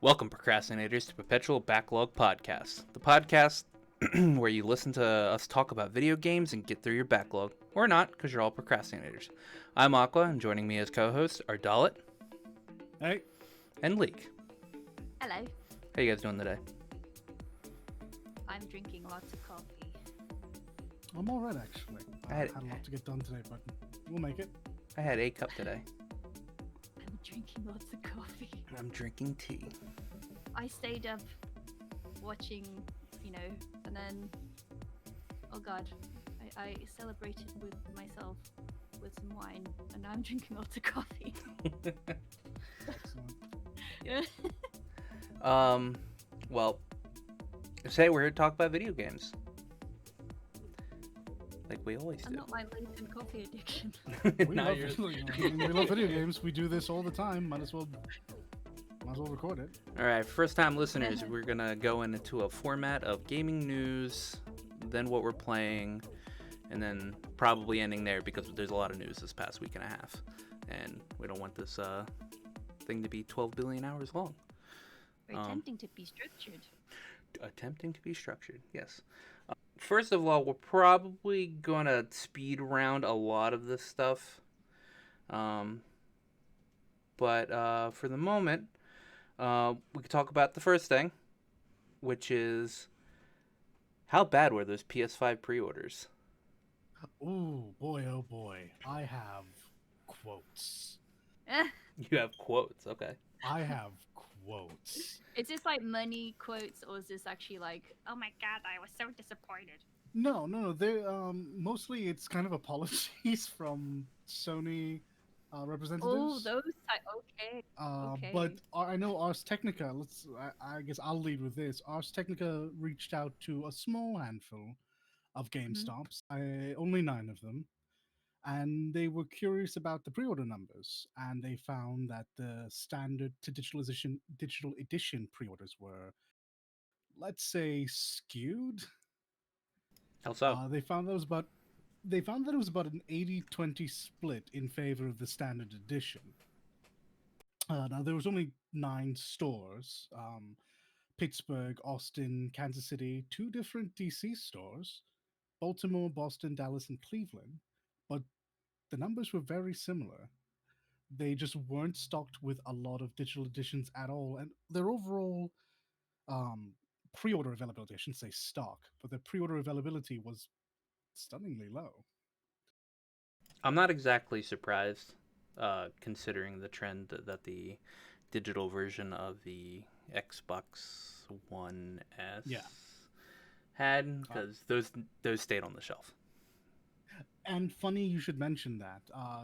Welcome, Procrastinators, to Perpetual Backlog Podcast, the podcast where you listen to us talk about video games and get through your backlog, or not, because you're all procrastinators. I'm Aqua, and joining me as co-hosts are Dalit Hey, and Leek. Hello. How you guys doing today? I'm drinking lots of coffee. I'm alright actually. I I had- had a lot to get done today, but we'll make it. I had a cup today. I'm drinking lots of coffee. And I'm drinking tea. I stayed up watching, and then, oh god, I celebrated with myself with some wine, and now I'm drinking lots of coffee. Excellent. Well, today we're here to talk about video games. Like we always I'm do. not my latent coffee addiction. We Now love, you're- we love video games. We do this all the time. Might as well record it. All right, first time listeners, we're going to go into a format of gaming news, then what we're playing, and then probably ending there because there's a lot of news this past week and a half. And we don't want this thing to be 12 billion hours long. Very tempting to be structured. Attempting to be structured, yes. First of all, we're probably going to speed around a lot of this stuff. But for the moment, we could talk about the first thing, which is how bad were those PS5 pre-orders? Ooh, boy, oh boy. I have quotes. You have quotes, okay. I have quotes. Is this like money quotes, or is this actually like, oh my god, I was so disappointed? No. They mostly it's kind of apologies from Sony representatives. Oh, those type. Okay. Okay. But I know Ars Technica. I guess I'll lead with this. Ars Technica reached out to a small handful of GameStops, only 9 of them, and they were curious about the pre-order numbers, and they found that the standard to digital edition pre-orders were, let's say, skewed. How so? They found that it was about an 80-20 split in favor of the standard edition. Now there was only 9 stores: Pittsburgh, Austin, Kansas City, 2 different DC stores, Baltimore, Boston, Dallas, and Cleveland. But the numbers were very similar. They just weren't stocked with a lot of digital editions at all, and their overall pre-order availability, I shouldn't say stock, but their pre-order availability was stunningly low. I'm not exactly surprised, considering the trend that the digital version of the Xbox One S Yeah. had, because those stayed on the shelf. And funny you should mention that.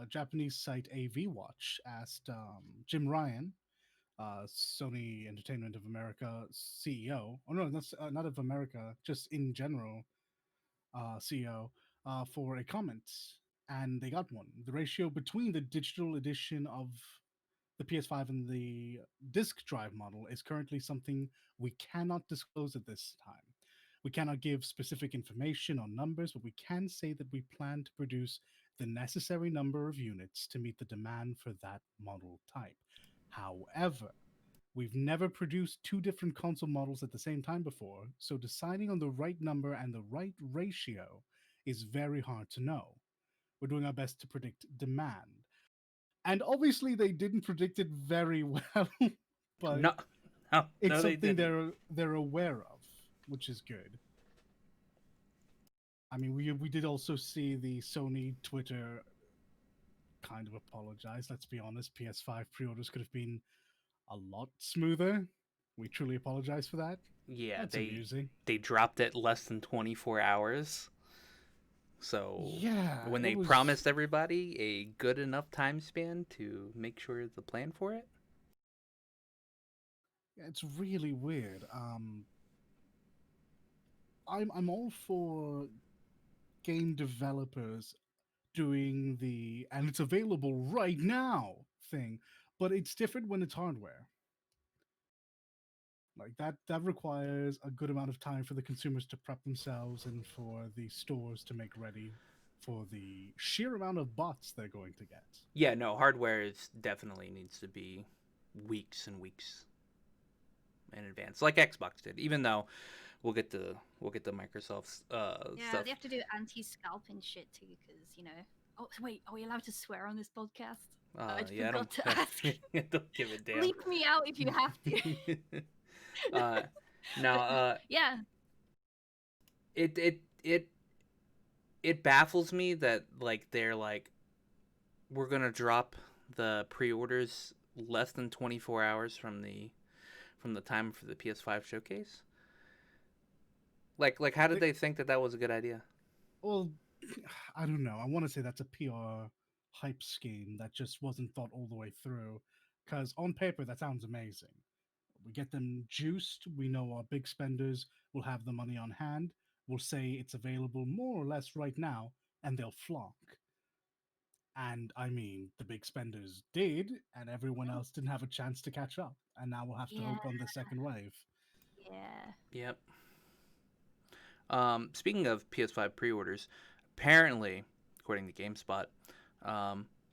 Japanese site AV Watch asked Jim Ryan, Sony Entertainment of America CEO. Oh no, that's not of America, just in general, CEO, for a comment, and they got one. The ratio between the digital edition of the PS5 and the disk drive model is currently something we cannot disclose at this time. We cannot give specific information on numbers, but we can say that we plan to produce the necessary number of units to meet the demand for that model type. However, we've never produced 2 different console models at the same time before, so deciding on the right number and the right ratio is very hard to know. We're doing our best to predict demand. And obviously they didn't predict it very well, but No, it's no, they something didn't. they're aware of, which is good. I mean, we did also see the Sony Twitter kind of apologize. Let's be honest, PS5 pre-orders could have been a lot smoother. We truly apologize for that. Yeah, That's amusing. they dropped it less than 24 hours. So Yeah, when it they was- promised everybody a good enough time span to make sure the plan for it. Yeah, it's really weird. I'm all for game developers doing the "and it's available right now" thing, but it's different when it's hardware. Like that requires a good amount of time for the consumers to prep themselves and for the stores to make ready for the sheer amount of bots they're going to get. Yeah, no, hardware is definitely needs to be weeks and weeks in advance, like Xbox did. Even though we'll get to Microsoft's Yeah, stuff. they have to do anti-scalping shit too, because Oh wait, are we allowed to swear on this podcast? I Yeah, forgot to ask. don't give a damn. Bleep me out if you have to. Now, Yeah. it baffles me that like they're like, we're gonna drop the pre-orders less than 24 hours from the time for the PS5 showcase. Like how did they think that was a good idea? Well, I don't know. I want to say that's a PR hype scheme that just wasn't thought all the way through. Because on paper, that sounds amazing. We get them juiced. We know our big spenders will have the money on hand. We'll say it's available more or less right now, and they'll flock. And I mean, the big spenders did, and everyone else didn't have a chance to catch up. And now we'll have to Yeah. hope on the second wave. Yeah. Yep. Speaking of PS5 pre-orders, apparently, according to GameSpot,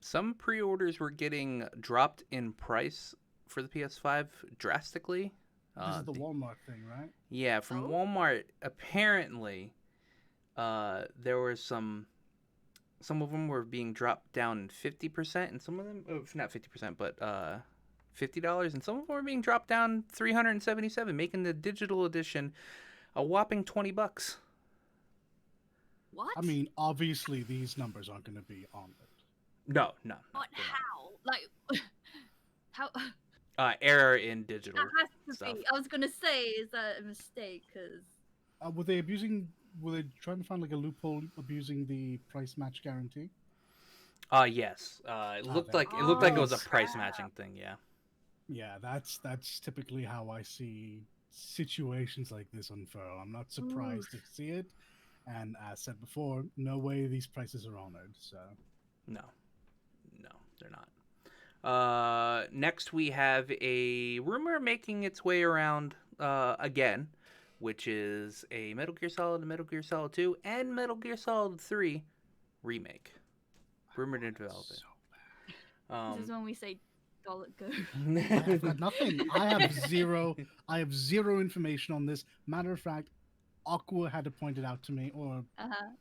some pre-orders were getting dropped in price for the PS5 drastically. This is the Walmart thing, right? Yeah, from Walmart. Apparently, there were some of them were being dropped down 50%, and some of them, not 50%, but $50, and some of them were being dropped down $377, making the digital edition a whopping $20. What? I mean, obviously, these numbers aren't going to be on it. No. But how? Like, how? Error in digital That has to stuff. be. I was gonna say, is that a mistake? Because Were they abusing? Were they trying to find like a loophole abusing the price match guarantee? Yes. It looked like it was a price matching thing. Yeah. Yeah, that's typically how I see situations like this unfurl. I'm not surprised to see it, and as said before, no way these prices are honored. So No, they're not. Next we have a rumor making its way around again, which is a Metal Gear Solid, Metal Gear Solid 2, and Metal Gear Solid 3 remake. Rumored in development. this is when we say dollar go. I've got nothing. I have zero information on this. Matter of fact, Aqua had to point it out to me or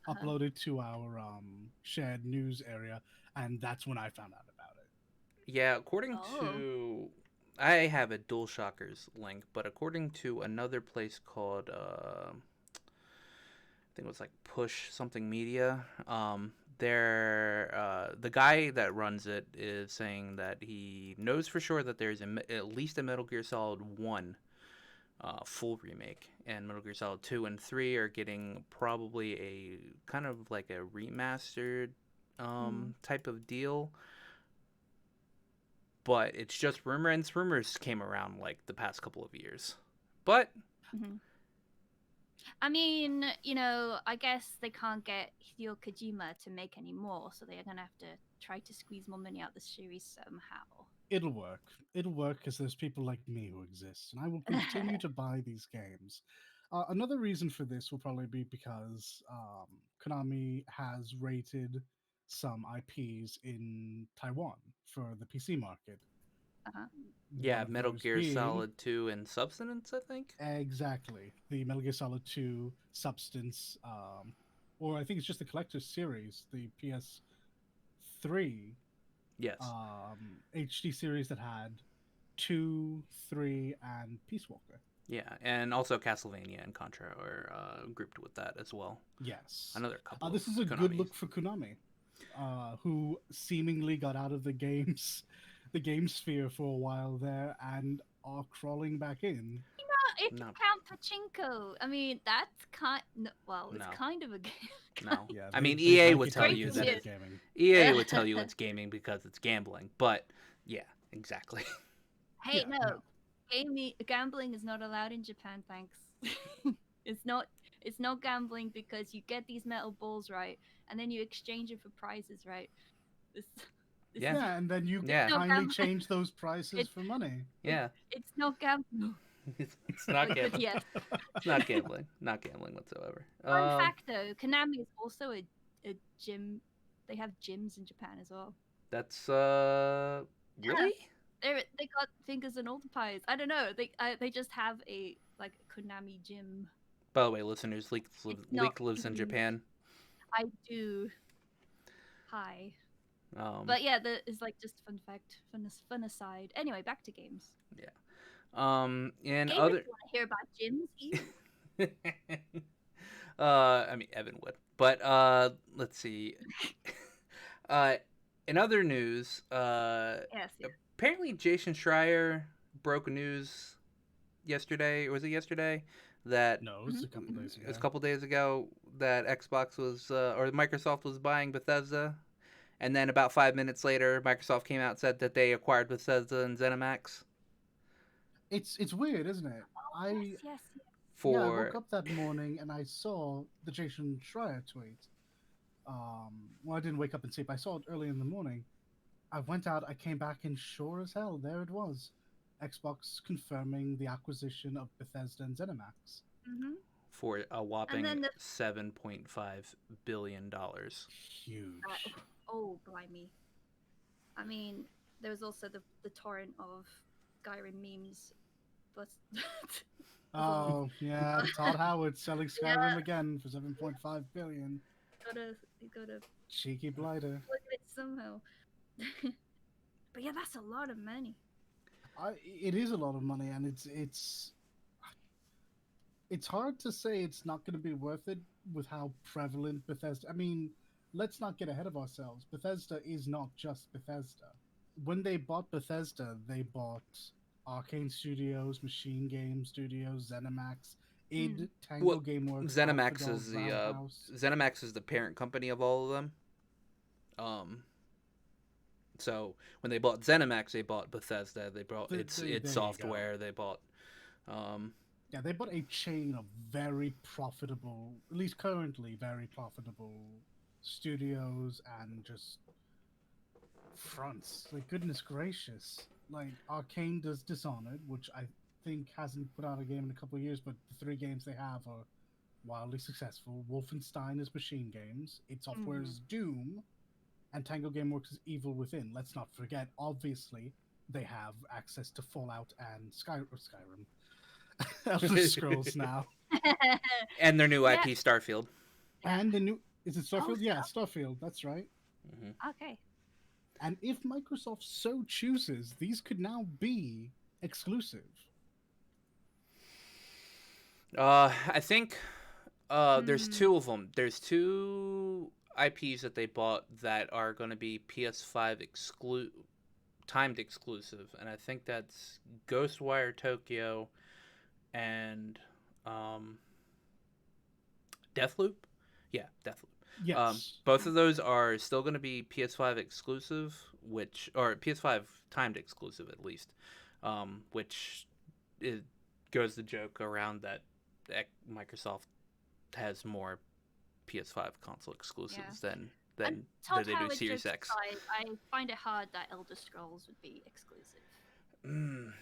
upload it to our shared news area, and that's when I found out about it. Yeah, according to, I have a DualShockers link, but according to another place called I think it was like Push something media, the guy that runs it is saying that he knows for sure that there's at least a Metal Gear Solid 1 full remake, and Metal Gear Solid 2 and 3 are getting probably a kind of like a remastered type of deal. But it's just rumor, and rumors came around like the past couple of years. But I mean, I guess they can't get Hideo Kojima to make any more, so they're gonna have to try to squeeze more money out of the series somehow. It'll work. It'll work because there's people like me who exist, and I will continue to buy these games. Another reason for this will probably be because Konami has rated some IPs in Taiwan for the PC market. Yeah, Metal Gear Solid 2 and Substance, I think. Exactly. The Metal Gear Solid 2 Substance, or I think it's just the Collector's Series, the PS3 Yes. HD series that had 2, 3, and Peace Walker. Yeah, and also Castlevania and Contra are grouped with that as well. Yes. Another couple. This is a good look for Konami, who seemingly got out of the game sphere for a while there and are crawling back in. If you count Pachinko, I mean that's kind of a game. No, yeah, I mean EA would tell you that it's gaming. EA would tell you it's gaming because it's gambling, but yeah, exactly. Hey, no. Gambling is not allowed in Japan. Thanks. It's not gambling because you get these metal balls, right, and then you exchange it for prizes, right? Yeah, and then you kindly change those prices for money. Yeah, it's not gambling. It's not gambling. Yes. It's not gambling. Not gambling whatsoever. Fun fact though, Konami is also a gym. They have gyms in Japan as well. That's really? They got fingers and all the pies. I don't know. They just have a like Konami gym. By the way, listeners, It's not Lives in even- Japan. I do. Hi. Um, But yeah, is like just fun fact, fun aside. Anyway, back to games. and Gamers other. want to hear about gyms. Ew. I mean, Evan would. But let's see. In other news, Yes. apparently Jason Schreier broke news yesterday, or was it yesterday? That No, it was a couple days ago. it was a couple days ago that Xbox was or Microsoft was buying Bethesda, and then about 5 minutes later, Microsoft came out and said that they acquired Bethesda and ZeniMax It's weird, isn't it? Yes. for. Yeah, I woke up that morning and I saw the Jason Schreier tweet. Well, I didn't wake up and sleep. I saw it early in the morning. I went out, I came back, and sure as hell, there it was. Xbox confirming the acquisition of Bethesda and ZeniMax. Mm-hmm. For a whopping then $7.5 billion. Huge. Oh, blimey. I mean, there was also the torrent of Skyrim memes. But Oh, yeah, Todd Howard selling Skyrim again for 7.5 billion. you gotta Cheeky blighter. look at it somehow. But yeah, that's a lot of money. It is a lot of money, and it's hard to say it's not going to be worth it with how prevalent Bethesda. I mean, let's not get ahead of ourselves. Bethesda is not just Bethesda. When they bought Bethesda, they bought Arcane Studios, Machine Game Studios, ZeniMax, id, Tango Well, Gameworks, ZeniMax Alpha is Dog, the Roundhouse. ZeniMax is the parent company of all of them. So when they bought ZeniMax, they bought Bethesda. They bought There its you go. software. They bought. Yeah, they bought a chain of very profitable, at least currently very profitable studios and just fronts. Like, goodness gracious. Like, Arcane does Dishonored, which I think hasn't put out a game in a couple of years, but the 3 games they have are wildly successful. Wolfenstein is Machine Games, id Software is Doom, and Tango Gameworks is Evil Within. Let's not forget, obviously, they have access to Fallout and Skyrim. Elder Scrolls now. And their new Yeah. IP, Starfield. And the new... Is it Starfield? Oh, Yeah, Starfield. That's right. Okay. And if Microsoft so chooses, these could now be exclusive. I think there's 2 of them. There's 2 IPs that they bought that are going to be PS5 timed exclusive, and I think that's Ghostwire Tokyo and Deathloop. Yeah, Deathloop. Yes. Both of those are still going to be PS5 exclusive, or PS5 timed exclusive at least, which it goes the joke around that Microsoft has more PS5 console exclusives than And Todd they do Howard Series jokes X. aside, I find it hard that Elder Scrolls would be exclusive.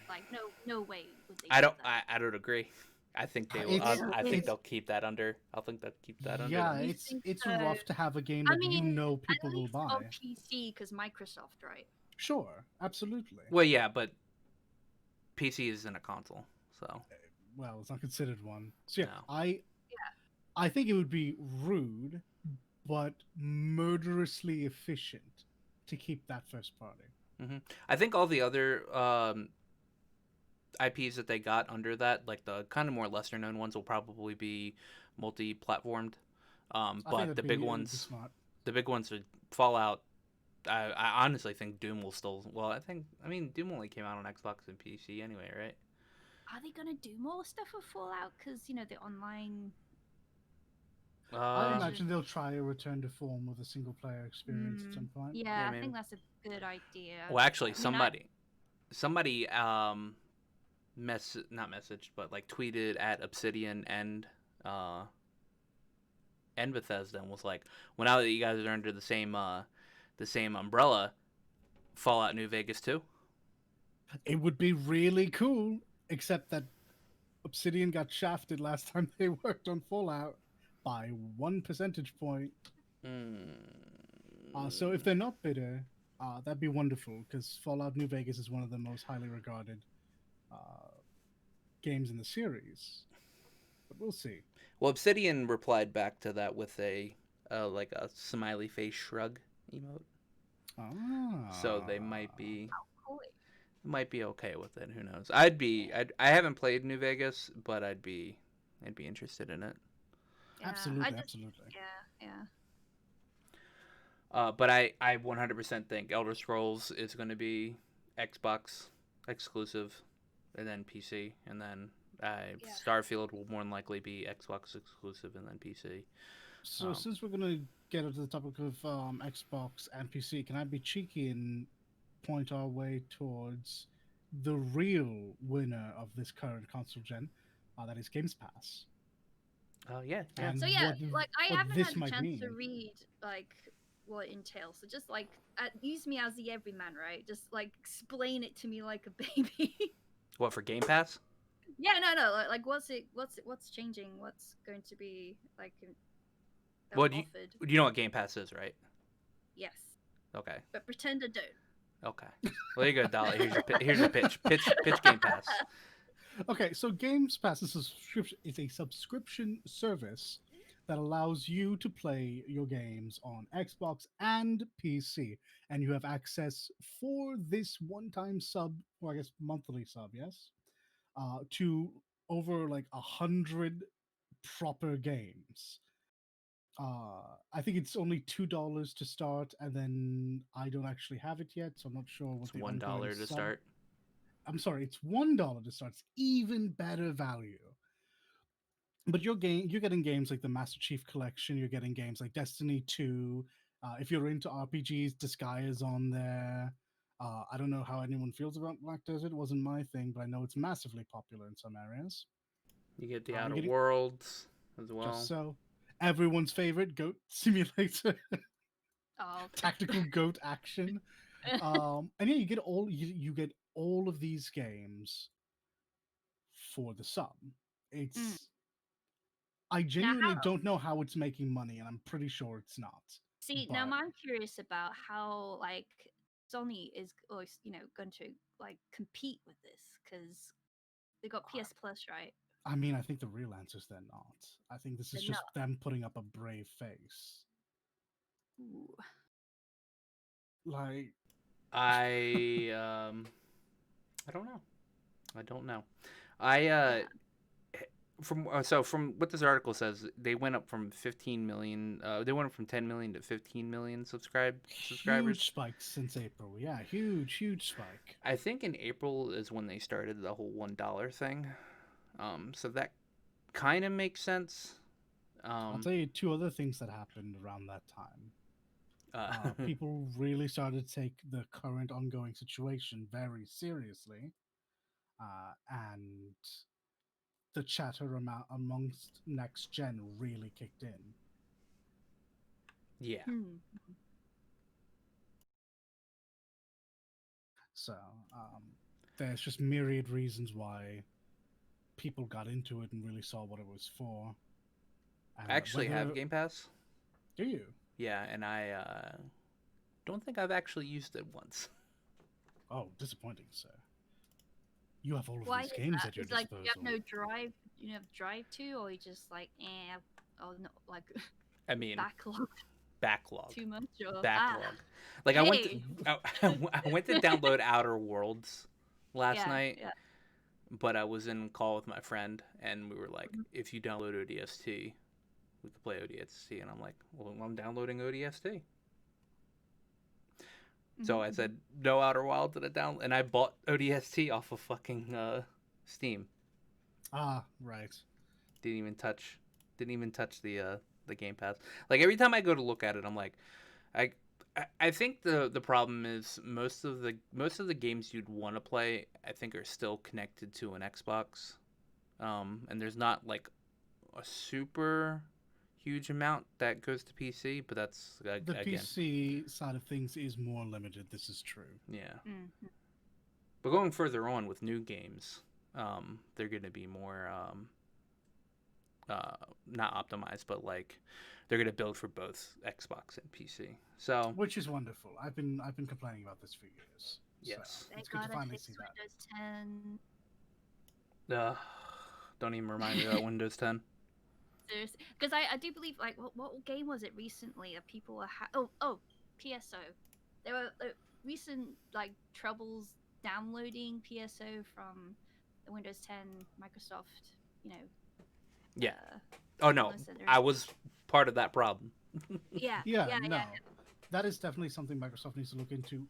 Like, no way would they. I do don't. that. I don't agree. I think they will. It's- I think it's- they'll keep that under. I think they'll keep that under. Yeah, You it's think it's so? rough to have a game I that you mean, know At people will least buy. on PC, because Microsoft, right? Sure, absolutely. Well, yeah, but PC isn't a console, so Well, it's not considered one. So yeah, No. I think it would be rude, but murderously efficient to keep that first party. I think all the other IPs that they got under that, like the kind of more lesser known ones, will probably be multi-platformed. I think But that'd the be- big it'd be ones, smart. are Fallout. I honestly think Doom will still. Well, I mean, Doom only came out on Xbox and PC anyway, right? Are they gonna do more stuff with Fallout? Because the online. I Uh, imagine they'll try a return to form with a single player experience at some point. Yeah, I maybe. think that's a good idea. well, actually, I mean, somebody not messaged, but like tweeted at Obsidian and Bethesda and was like, well, now that you guys are under the same umbrella, Fallout New Vegas too. It would be really cool, except that Obsidian got shafted last time they worked on Fallout by 1 percentage point. So if they're not bitter, that'd be wonderful because Fallout New Vegas is one of the most highly regarded uh, games in the series. But we'll see. Well, Obsidian replied back to that with a like a smiley face shrug emote. So they Ah, Cool. might be okay with it. Who knows? I haven't played New Vegas, but I'd be interested in it. Yeah, absolutely, absolutely. yeah. But I 100% think Elder Scrolls is going to be Xbox exclusive, and then PC, and then Yeah. Starfield will more than likely be Xbox exclusive, and then PC. So since we're gonna get into the topic of Xbox and PC, can I be cheeky and point our way towards the real winner of this current console gen? That is Games Pass, Oh yeah, yeah. and So yeah, like I what haven't this had a might chance to mean. read like what it entails. So just like use me as the everyman, right? Just like explain it to me like a baby. What for Game Pass? Yeah, no. Like what's changing? What's going to be like Well, do offered? you know what Game Pass is, right? Yes, Okay, but pretend I don't. okay. Well, there you go, Dolly. Here's your pitch. Pitch Game Pass. Okay, so Games Pass is a subscription service that allows you to play your games on Xbox and PC, and you have access for this one-time sub, or I guess monthly sub, yes, to over like 100 proper games. I think it's only $2 to start, and then I don't actually have it yet, so I'm not sure what It's the $1 ongoing to sub. start. I'm sorry, it's $1 to start. It's even better value. But you're getting games like the Master Chief Collection. You're getting games like Destiny 2. If you're into RPGs, Disgaea is on there. I don't know how anyone feels about Black Desert. It wasn't my thing, but I know it's massively popular in some areas. You get the You're Outer getting Worlds as just well. so everyone's favorite goat simulator, Oh, tactical goat action. And yeah, you get all of these games for the sum. Mm. It's I Now genuinely how? don't know how it's making money, and I'm pretty sure it's not. See, now But I'm curious about how like Sony is, or going to like compete with this because they got PS Plus, right? I mean, I think the real answer is they're not. I think this is They're just not. them putting up a brave face. Ooh. Like, I don't know. I don't know. I Yeah. from what this article says, they went up from 15 million. They went up from 10 million to 15 million huge subscribers. spike since April. Yeah, huge spike. I think in April is when they started the whole $1 thing. So that kind of makes sense. I'll tell you two other things that happened around that time. People really started to take the current ongoing situation very seriously, and the chatter amongst next gen really kicked in. yeah. Hmm. So there's just myriad reasons why people got into it and really saw what it was for. I And actually have Game Pass. do you? Yeah, and I don't think I've actually used it once. Oh, disappointing, sir. You have all of Why these is games that? at your It's like you disposal. have no drive. You have drive to, or you just like, oh no, like I mean, backlog backlog. too much, or Backlog. Like hey, I went to download Outer Worlds last yeah, night, yeah. but I was in call with my friend, and we were like, Mhm. if you download ODST, we could play ODST, and I'm like, well, I'm downloading ODST. So I Mhm. said no Outer Wilds at a download, and I bought ODST off of fucking Steam. Ah, right. Didn't even touch, the Game Pass. Like every time I go to look at it, I'm like, I I think the problem is most of the games you'd want to play, I think, are still connected to an Xbox, and there's not like a super huge amount that goes to PC, but that's The again, PC side of things is more limited. This is true. yeah. Mhm. But going further on with new games, they're going to be more not optimized, but like they're gonna build for both Xbox and PC. So Which is wonderful. I've been complaining about this for years. yes. So They it's good to gotta finally fix see that. Windows 10. Don't even remind me about Windows 10. Seriously, because I do believe like what game was it recently that people were PSO. There were recent like troubles downloading PSO from the Windows 10 Microsoft, you know. Yeah. Uh, Oh no, download center. I was part of that problem. Yeah, Yeah, no. That is definitely something Microsoft needs to look into.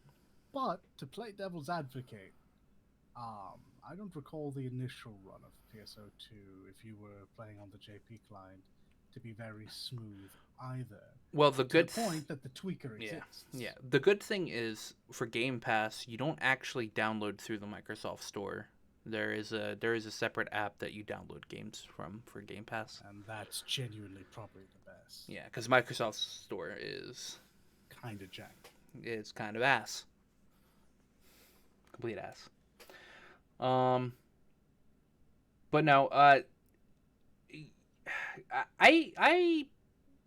But to play devil's advocate, I don't recall the initial run of PSO2 if you were playing on the JP client to be very smooth either. Well, the To good the point that the tweaker exists. Yeah. The good thing is for Game Pass, you don't actually download through the Microsoft Store. There is a separate app that you download games from for Game Pass. And that's genuinely probably the best. Yeah, because Microsoft Store is Kind of jack. it's kind of ass, complete ass. But no, I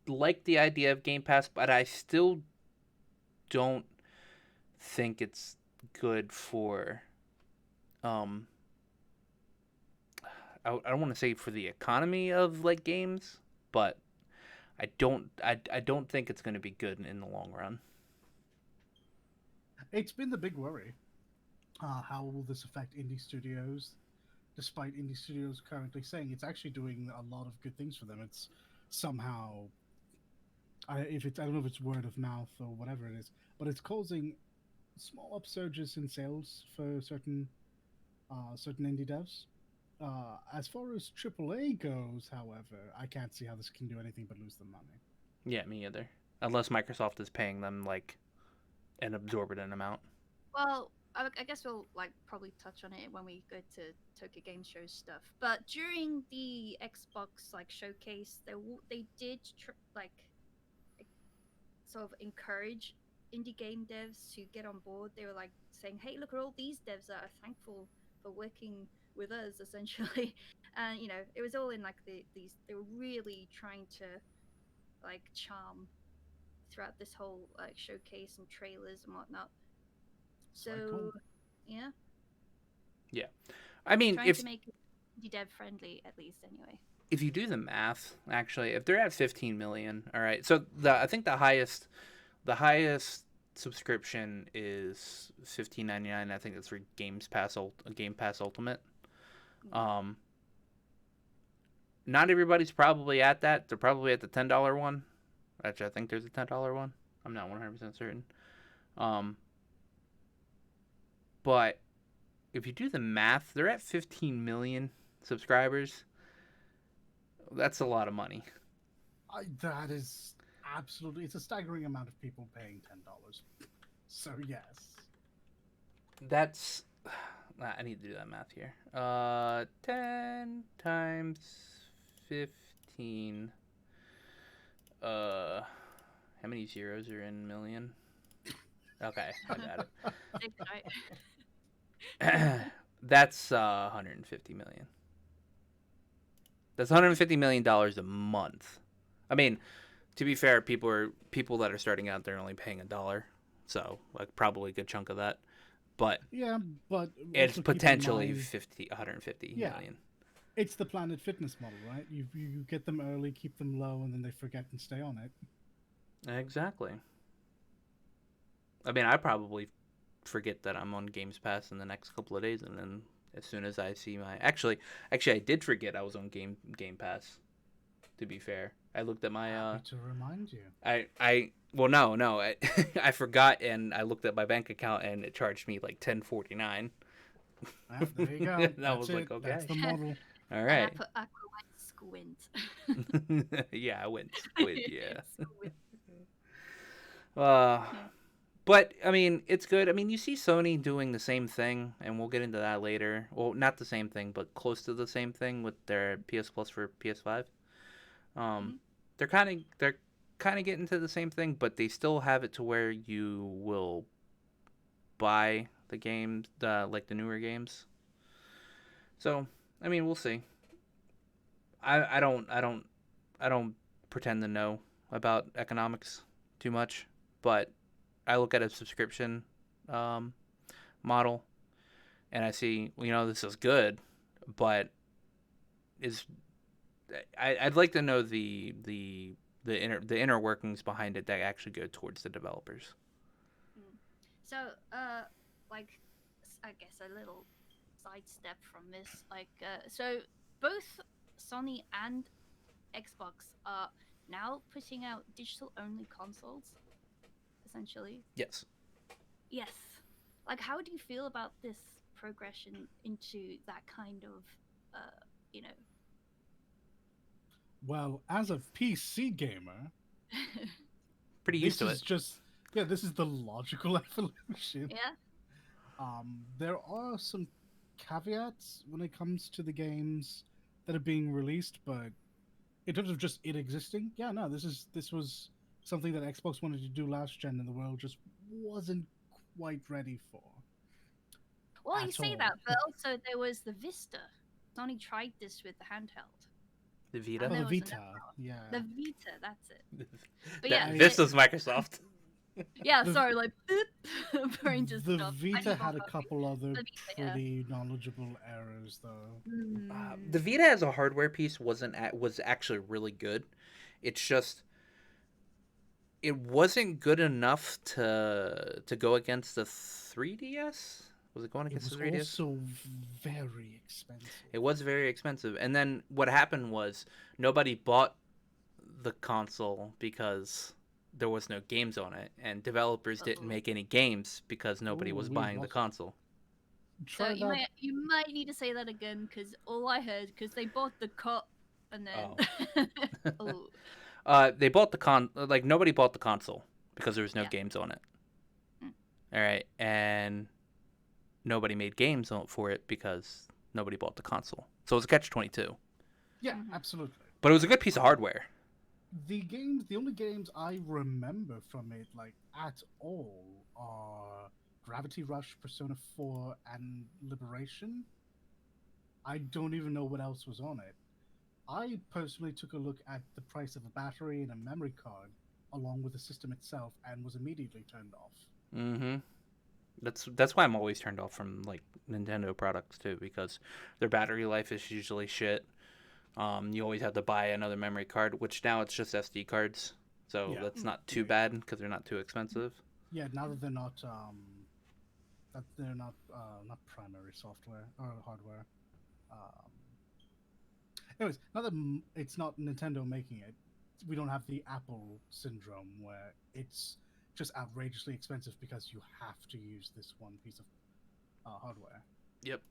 like the idea of Game Pass, but I still don't think it's good for I don't want to say for the economy of like games, but I don't think it's going to be good in the long run. It's been the big worry. How will this affect indie studios? Despite indie studios currently saying it's actually doing a lot of good things for them, it's somehow, I don't know if it's word of mouth or whatever it is, but it's causing small upsurges in sales for certain indie devs. As far as AAA goes, however, I can't see how this can do anything but lose them money. Yeah, me either. Unless Microsoft is paying them like an exorbitant amount. Well, I guess we'll like probably touch on it when we go to Tokyo Game Show stuff. But during the Xbox like showcase, they did like sort of encourage indie game devs to get on board. They were like saying, "Hey, look at all these devs that are thankful for working with us," essentially. And you know, it was all in like these. They were really trying to like charm throughout this whole like showcase and trailers and whatnot. So, cool. yeah. Yeah, I mean, Trying to make it indie dev friendly at least, anyway. if you do the math, actually, if they're at 15 million, all right. So I think the highest subscription is $15.99. I think that's for Game Pass Ultimate. Not everybody's probably at that. They're probably at the $10 one. Actually, I think there's a $10 one. I'm not 100% certain. But if you do the math, they're at 15 million subscribers. That's a lot of money. That is absolutely, it's a staggering amount of people paying $10. So yes. That's, I need to do that math here. 10 times 15. How many zeros are in million? Okay, I got it. That's 150 million. That's $150 million a month. I mean, to be fair, people that are starting out, they're only paying $1, so like probably a good chunk of that. But yeah, but it's potentially mind, 150 yeah, million. It's the Planet Fitness model, right? You get them early, keep them low, and then they forget and stay on it. Exactly. I mean, I probably forget that I'm on Games Pass in the next couple of days, and then as soon as I see my actually I did forget I was on Game Pass. To be fair, I looked at my Happy to remind you. No, I forgot, and I looked at my bank account, and it charged me like $10.49. Well, there you go. I was like, okay, that's the model. All right. And I went squint. Yeah, I went squid. Yeah. Squint. Yeah. But I mean, it's good. I mean, you see Sony doing the same thing, and we'll get into that later. Well, not the same thing, but close to the same thing with their PS Plus for PS5. They're kind of getting to the same thing, but they still have it to where you will buy the games, like the newer games. So, I mean, we'll see. I don't pretend to know about economics too much, but I look at a subscription um, model and I see, this is good, but is I'd like to know the inner workings behind it that actually go towards the developers. Mm. So, like, I guess a little sidestep from this, so both Sony and Xbox are now putting out digital-only consoles, essentially. Yes. Yes. Like, how do you feel about this progression into that kind of, you know? Well, as a PC gamer, Pretty used this to is it. just yeah, this is the logical evolution. Yeah. There are some caveats when it comes to the games that are being released, but in terms of just it existing, yeah, no, this was something that Xbox wanted to do last gen, and the world just wasn't quite ready for Well, you at say all. that, but also there was the Vista. Sony tried this with the handheld, The and Vita. Oh, the there was Vita, yeah. the Vita. That's it. But That yeah, I- this was Microsoft. yeah. the- Sorry, like brain just The stopped. I Vita need more had a coffee. couple other The Vita, yeah. pretty knowledgeable errors, though. The Vita as a hardware piece was actually really good. It's just it wasn't good enough to go against the 3DS. Was it going It against was the 3DS? also very expensive. It was very expensive. And then what happened was nobody bought the console because there was no games on it, and developers didn't Uh-oh. make any games because nobody Ooh, was we've buying the lost. console. So Try that. you might need to say that again because all I heard because they bought the cot and then They bought nobody bought the console because there was no Yeah. games on it. Mm. All right, and nobody made games for it because nobody bought the console. So it was a catch-22. Yeah, Mhm. absolutely. But it was a good piece of hardware. The only games I remember from it, like at all, are Gravity Rush, Persona 4, and Liberation. I don't even know what else was on it. I personally took a look at the price of a battery and a memory card, along with the system itself, and was immediately turned off. Mm-hmm. That's why I'm always turned off from like Nintendo products too, because their battery life is usually shit. You always have to buy another memory card, which now it's just SD cards, so Yeah. that's not too bad because they're not too expensive. Yeah, now that they're not primary software or hardware. Um, Anyways, now that it's not Nintendo making it, we don't have the Apple syndrome where it's just outrageously expensive because you have to use this one piece of hardware. Yep.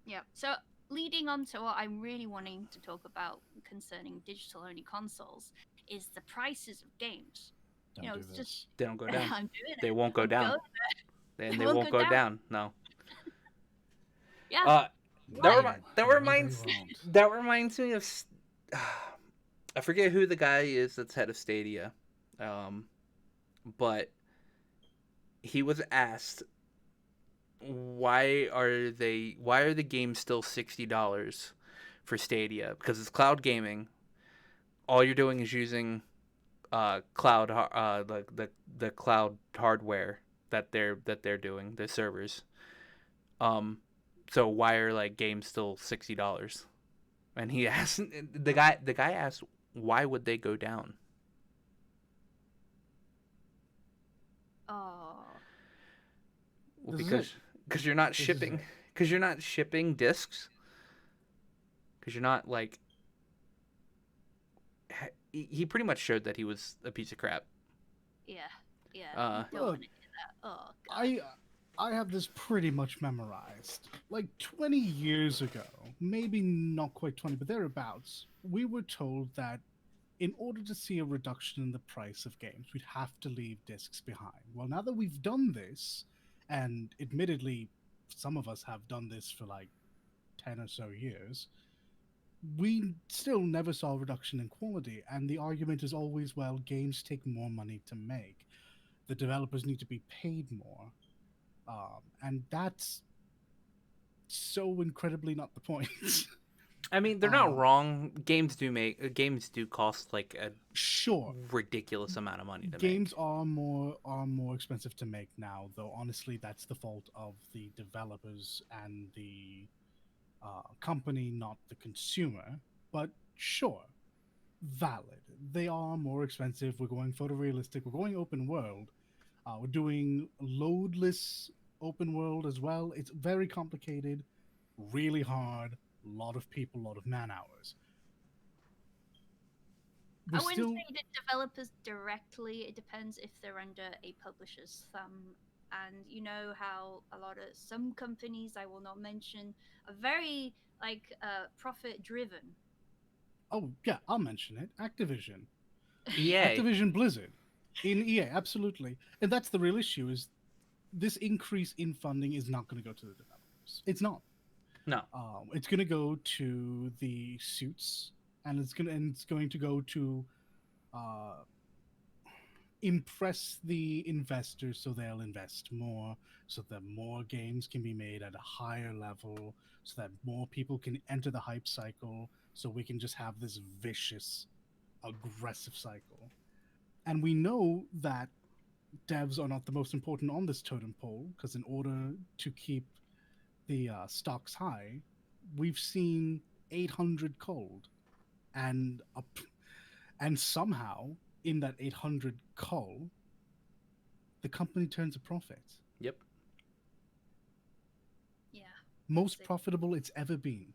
Yeah. So leading on to what I'm really wanting to talk about concerning digital-only consoles is the prices of games. Don't do It's this. just They don't go down. I'm doing it. They won't go I'm down. going And They they won't won't go go down. No. Yeah. That Why? remi- that No, reminds they won't. that reminds me of I forget who the guy is that's head of Stadia, but he was asked why are the games still $60 for Stadia, because it's cloud gaming. All you're doing is using the cloud hardware that they're doing, the servers. So why are like games still $60? And he asked the guy asked why would they go down? Oh. Well, This is because you're not This is shipping it. because you're not shipping discs, because you're not like he pretty much showed that he was a piece of crap. Yeah. Yeah. Uh, Don't Look, want to hear that. Oh god. I have this pretty much memorized. Like 20 years ago, maybe not quite 20, but thereabouts, we were told that in order to see a reduction in the price of games, we'd have to leave discs behind. Well, now that we've done this, and admittedly, some of us have done this for like 10 or so years, we still never saw a reduction in quality. And the argument is always, well, games take more money to make. The developers need to be paid more. And that's so incredibly not the point. I mean, they're not Um, wrong. Games do cost like a sure, ridiculous amount of money to games make. are more expensive to make now, though. Honestly, that's the fault of the developers and the company, not the consumer. But sure, valid. They are more expensive. We're going photorealistic. We're going open world. We're doing loadless open world as well. It's very complicated, really hard. A lot of people, a lot of man hours. We're I wouldn't still say the developers directly. It depends if they're under a publisher's thumb. And you know how a lot of some companies I will not mention are very profit driven. Oh yeah, I'll mention it. EA. Activision Blizzard, in EA, absolutely, and that's the real issue. Is this increase in funding is not going to go to the developers. It's not. No. It's going to go to the suits, and it's going to go to uh, impress the investors so they'll invest more, so that more games can be made at a higher level, so that more people can enter the hype cycle, so we can just have this vicious, aggressive cycle. And we know that devs are not the most important on this totem pole because in order to keep the stocks high, we've seen 800 cold, and and somehow in that 800 call, the company turns a profit. Yep. Yeah. Most That's it. profitable it's ever been.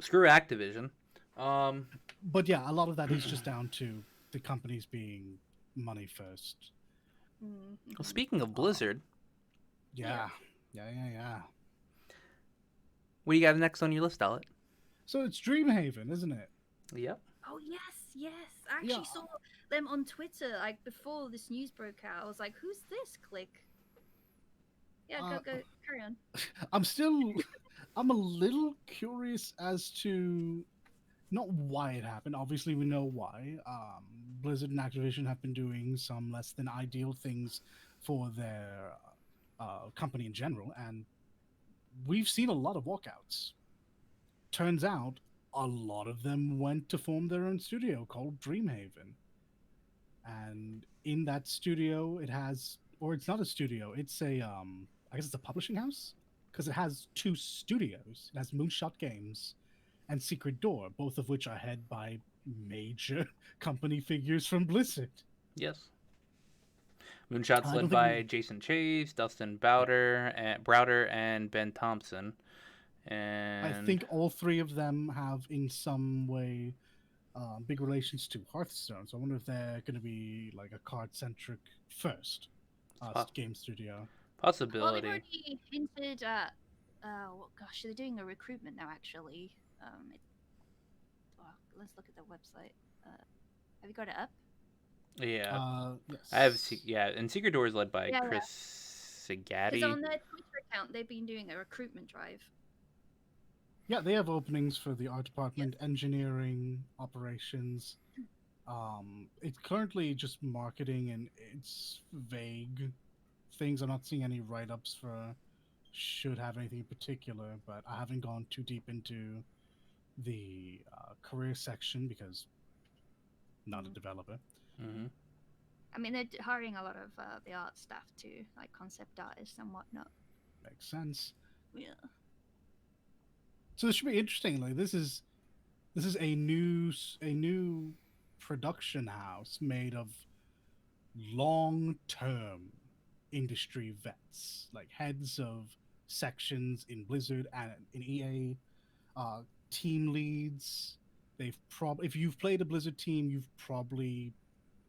Screw Activision. But yeah, a lot of that is just down to the companies being money first. Well, speaking of Blizzard, Yeah, yeah. what do you got next on your list, Alec? So it's Dreamhaven, isn't it? Yep. Oh yes, yes. I Yeah. actually saw them on Twitter like before this news broke out. I was like, "Who's this?" Click. Yeah, go, carry on. I'm still, I'm a little curious as to not why it happened. Obviously, we know why. Blizzard and Activision have been doing some less than ideal things for their company in general, and we've seen a lot of walkouts. Turns out, a lot of them went to form their own studio called Dreamhaven, and in that studio, it has, or it's not a studio. It's a, I guess it's a publishing house because it has two studios. It has Moonshot Games and Secret Door, both of which are head by major company figures from Blizzard. Yes. Moonshot's I don't led think by Jason Chase, Dustin Browder, and Ben Thompson. I And think all three of them have in some way big relations to Hearthstone. So I wonder if they're going to be like a card-centric first game studio. Well, they've possibility. already hinted at. Gosh, they're doing a recruitment now. Actually, well, let's look at their website. Have you got it up? Yeah. Yes. I have and Secret Door is led by Yeah, Chris Because Sagatti. on their Twitter account, they've been doing a recruitment drive. Yeah, they have openings for the art department, engineering, operations. It's currently just marketing and it's vague things. I'm not seeing any write-ups for should have anything in particular, but I haven't gone too deep into the career section because not a developer. Mm-hmm. I mean, they're hiring a lot of the art staff too, like concept artists and whatnot. Makes sense. Yeah. So this should be interesting. Like this is a new production house made of long-term industry vets, like heads of sections in Blizzard and in EA, team leads. They've probably, if you've played a Blizzard team, you've probably,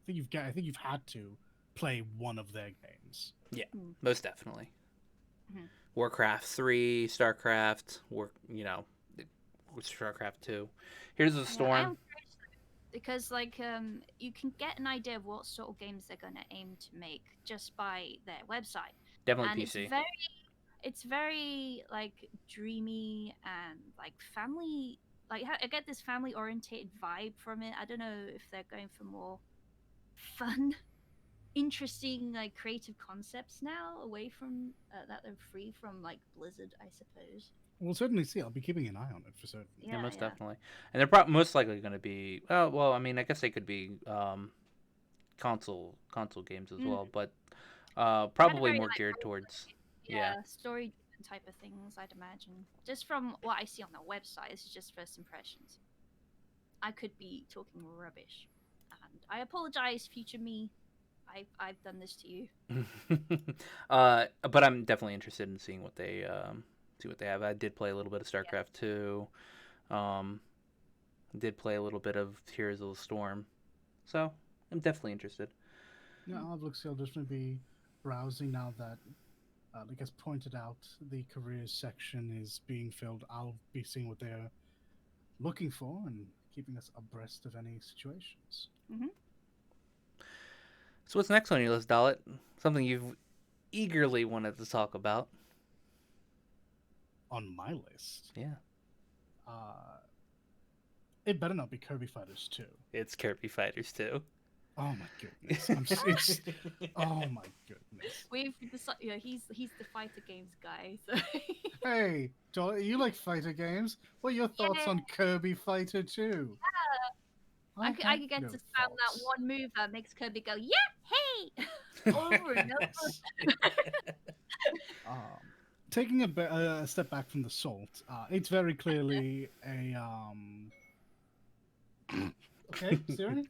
I think you've had to play one of their games. Yeah, most definitely. Mhm. Warcraft 3, StarCraft, StarCraft 2. Here's the Yeah, Storm. I'm curious because you can get an idea of what sort of games they're gonna aim to make just by their website. Definitely And PC. it's very like dreamy and like family. Like I get this family oriented vibe from it. I don't know if they're going for more fun, interesting, like creative concepts now, away from that they're free from like Blizzard, I suppose. We'll certainly see. I'll be keeping an eye on it for certain. Yeah, Yeah, most yeah. definitely. And they're most likely going to be. Well, I mean, I guess they could be console games as Mm. well, but Kind of probably very more like geared towards. Yeah. yeah, story type of things, I'd imagine. Just from what I see on the website, this is just first impressions. I could be talking rubbish, and I apologize, future me. I've done this to you. But I'm definitely interested in seeing what they have. I did play a little bit of StarCraft 2. Did play a little bit of Heroes of the Storm, so I'm definitely interested. Yeah, I'll definitely be browsing now that, like as pointed out, the careers section is being filled. I'll be seeing what they're looking for and keeping us abreast of any situations. Hmm. So what's next on your list, Dalit? Something you've eagerly wanted to talk about. On my list, Yeah. it better not be Kirby Fighters 2. It's Kirby Fighters 2. Oh my goodness! Oh my goodness! We've decided, he's the fighter games guy. So Hey, Dolly, you like fighter games? What are your thoughts on Kirby Fighter 2? I could get to spam that one move that makes Kirby go, yeah, hey, over and over. Taking a step back from the salt, it's very clearly a okay, Siri.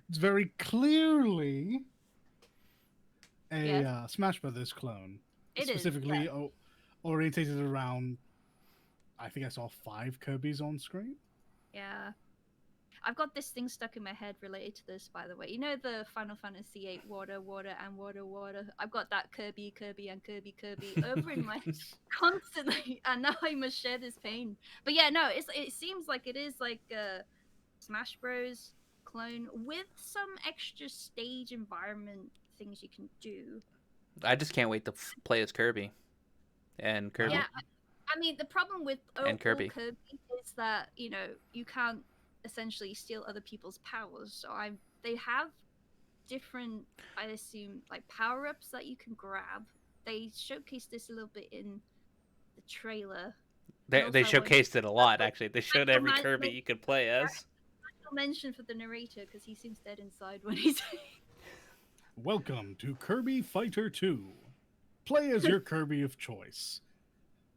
It's very clearly a Yes. Smash Brothers clone. It is, Specifically yeah. orientated around. I think I saw 5 Kirby's on screen. Yeah. I've got this thing stuck in my head related to this, by the way. You know the Final Fantasy VIII water, water, and water, water? I've got that Kirby, Kirby, and Kirby, Kirby over in my constantly, and now I must share this pain. But yeah, no, it seems like it is like a Smash Bros. Clone with some extra stage environment things you can do. I just can't wait to play as Kirby. And Kirby. Yeah, I mean, the problem with And Kirby. Kirby is that, you can't essentially steal other people's powers. So they have different, I assume, like power-ups that you can grab. They showcased this a little bit in the trailer. They Also, showcased it a lot, actually. They showed every Special Kirby you could play as. Special mention for the narrator because he seems dead inside when he's. Welcome to Kirby Fighter 2. Play as your Kirby of choice.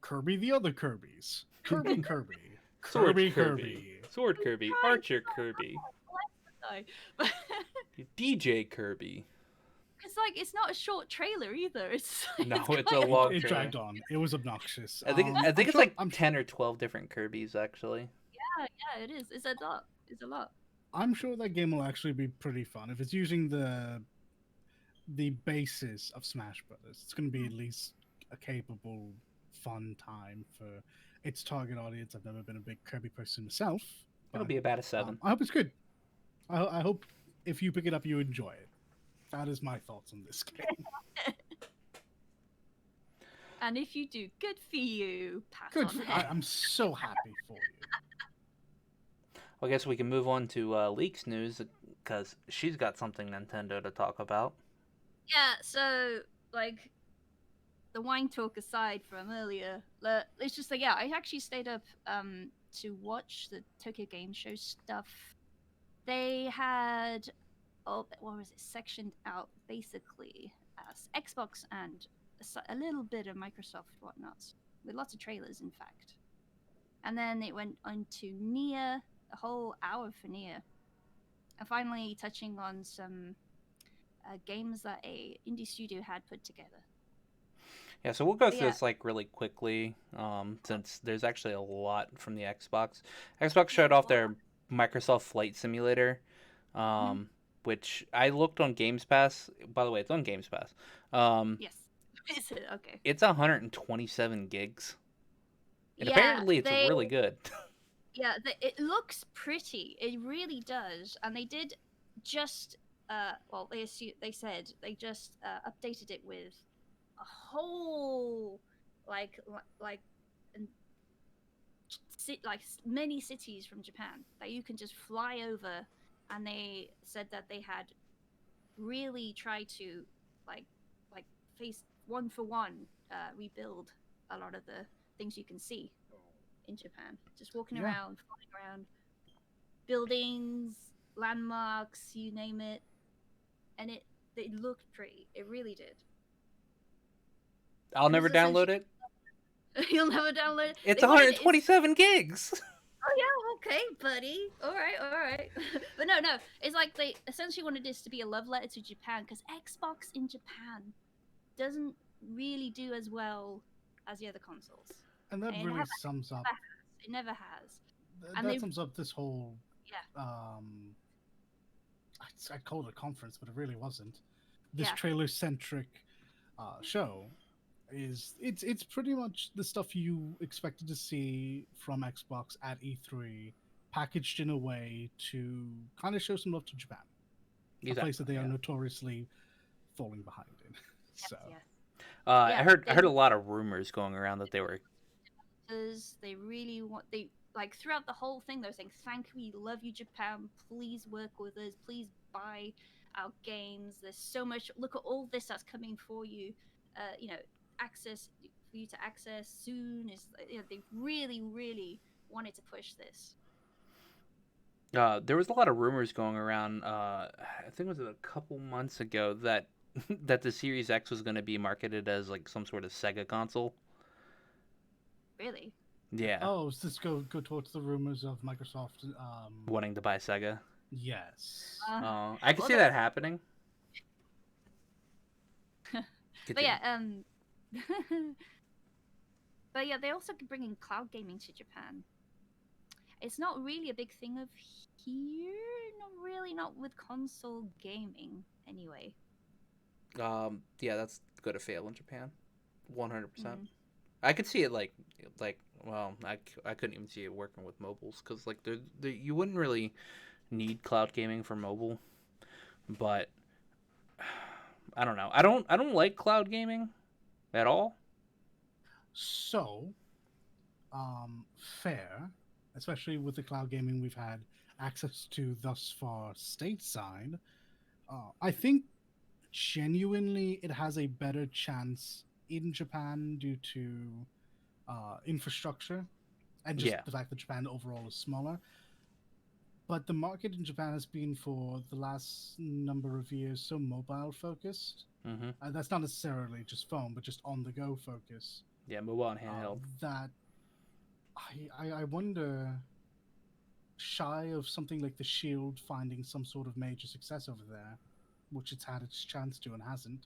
Kirby the other Kirbys. Kirby Kirby. Sword Kirby Kirby. Sword Kirby. Archer Kirby. But DJ Kirby. it's not a short trailer either. It's No, quite it's a long It trailer. dragged on. It was obnoxious. I think I'm it's sure- like 10 or 12 different Kirbys, actually. Yeah, it is. It's a lot. It's a lot. I'm sure that game will actually be pretty fun. If it's using the basis of Smash Brothers, it's going to be at least a capable, fun time for its target audience. I've never been a big Kirby person myself. It'll but, be about a 7. I hope it's good. I hope if you pick it up, you enjoy it. That is my thoughts on this game. And if you do, good for you. Pass Good. on ahead. I'm so happy for you. Well, I guess we can move on to Leaks news, because she's got something Nintendo to talk about. Yeah, so, like, the wine talk aside from earlier, it's just like, yeah, I actually stayed up to watch the Tokyo Game Show stuff. They had, what was it, sectioned out basically as Xbox and a little bit of Microsoft whatnots, with lots of trailers, in fact. And then it went on to Nier, a whole hour for Nier. And finally touching on some games that a indie studio had put together. Yeah, so we'll go through Yeah. this like really quickly, since there's actually a lot from the Xbox. Xbox showed off their Microsoft Flight Simulator, which I looked on Games Pass. By the way, it's on Games Pass. Yes. Is it? Okay. It's 127 gigs. And Yeah, apparently it's really good. Yeah, it looks pretty. It really does. And they did just, they said they just updated it with a whole, like many cities from Japan that you can just fly over. And they said that they had really tried to, face one for one rebuild a lot of the things you can see in Japan. Just walking Yeah. around, flying around, buildings, landmarks, you name it, and it looked pretty. It really did. I'll It never was download essentially- it. You'll never download it. It's They wanted it- 127 gigs. Oh yeah, okay, buddy. All right. But no, it's like they essentially wanted this to be a love letter to Japan because Xbox in Japan doesn't really do as well as the other consoles. And that And really have- sums up. It never has. That they- sums up this whole. Yeah. I'd call it a conference, but it really wasn't. This Yeah. trailer-centric show it's pretty much the stuff you expected to see from Xbox at E3, packaged in a way to kind of show some love to Japan, a place that they are notoriously falling behind in. Yes, So yes. I heard they- a lot of rumors going around that they were. They really want like throughout the whole thing they're saying thank you, we love you Japan, please work with us, please buy our games, there's so much, look at all this that's coming for you, access for you to access soon is, they really wanted to push this. There was a lot of rumors going around. I think it was a couple months ago that that the Series X was going to be marketed as like some sort of Sega console. Really? Yeah, does this go towards the rumors of Microsoft? wanting to buy Sega. Yes. I can well, see that happening. But yeah, but yeah, they also bring in cloud gaming to Japan. It's not really a big thing of here, not with console gaming anyway. Yeah, that's going to fail in Japan, 100%. Mhm. I could see it well, I couldn't even see it working with mobiles because like you wouldn't really need cloud gaming for mobile, but I don't know. I don't like cloud gaming at all. So, fair, especially with the cloud gaming we've had access to thus far stateside. I think genuinely it has a better chance in Japan due to infrastructure and just Yeah. the fact that Japan overall is smaller. But the market in Japan has been for the last number of years so mobile focused. Mm-hmm. That's not necessarily just phone, but just on the go focus. Yeah, mobile and handheld. That I wonder, shy of something like the Shield finding some sort of major success over there, which it's had its chance to and hasn't.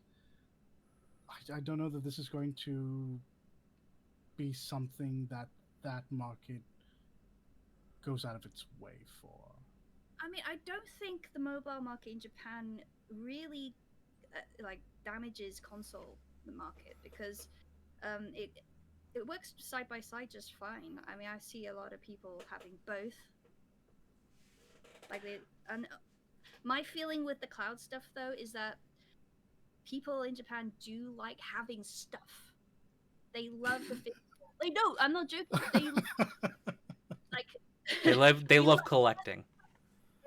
I don't know that this is going to be something that market goes out of its way for. I mean, I don't think the mobile market in Japan really damages console market because it works side by side just fine. I mean, I see a lot of people having both. And my feeling with the cloud stuff though is that people in Japan do like having stuff. They love the physical. No, I'm not joking. They like They love collecting.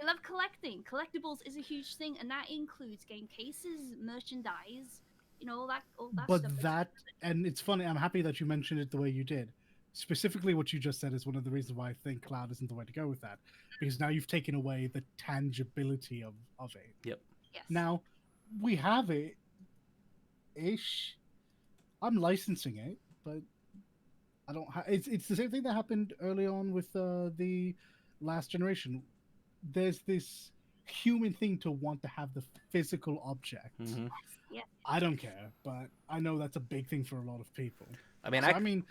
I love collecting. Collectibles is a huge thing, and that includes game cases, merchandise, all that But stuff. that, and it's funny, I'm happy that you mentioned it the way you did. Specifically, what you just said is one of the reasons why I think cloud isn't the way to go with that, because now you've taken away the tangibility of it. Yep. Yes. Now, we have it, ish. I'm licensing it, but I don't. It's the same thing that happened early on with the last generation. There's this human thing to want to have the physical object. Mm-hmm. Yeah. I don't care, but I know that's a big thing for a lot of people. I mean, So,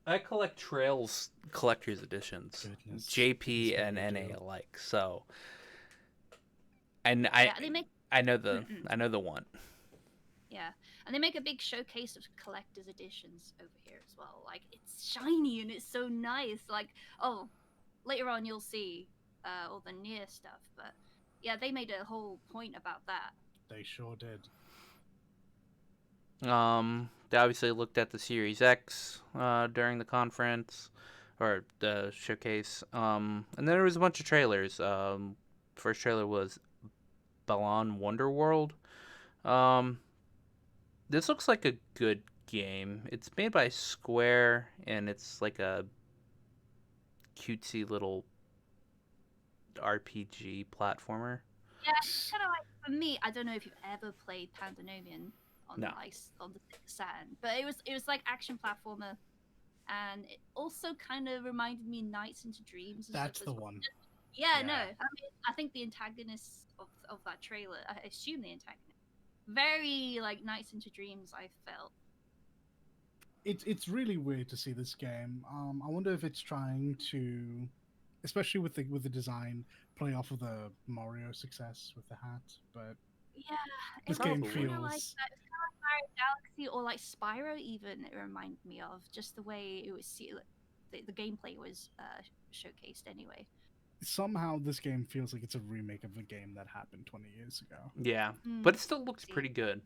I collect Trails collector's editions, Goodness. JP That's and what you NA do. alike. So, and They make I know the one. Yeah, and they make a big showcase of collector's editions over here as well. Like it's shiny and it's so nice. Like later on you'll see all the near stuff, but yeah, they made a whole point about that. They sure did. They obviously looked at the Series X during the conference or the showcase. And then there was a bunch of trailers. First trailer was Balan Wonderworld. This looks like a good game. It's made by Square, and it's like a cutesy little RPG platformer. Yeah, it's kind of like, for me, I don't know if you've ever played Pandemonium on No. on the Saturn, but it was like action platformer, and it also kind of reminded me Nights into Dreams. And That's stuff the as well. one. Yeah, Yeah. no, I mean, I think the antagonists of that trailer, I assume the antagonist, very like Nights into Dreams. I felt. It's really weird to see this game. I wonder if it's trying to, especially with the design, play off of the Mario success with the hat. But Yeah, this it game was kind of like feels that. It was kind of like Mario Galaxy or like Spyro. Even it reminded me of just the way it was. The gameplay was showcased anyway. somehow this game feels like it's a remake of a game that happened 20 years ago. Yeah, Mm, but it still looks see. pretty good.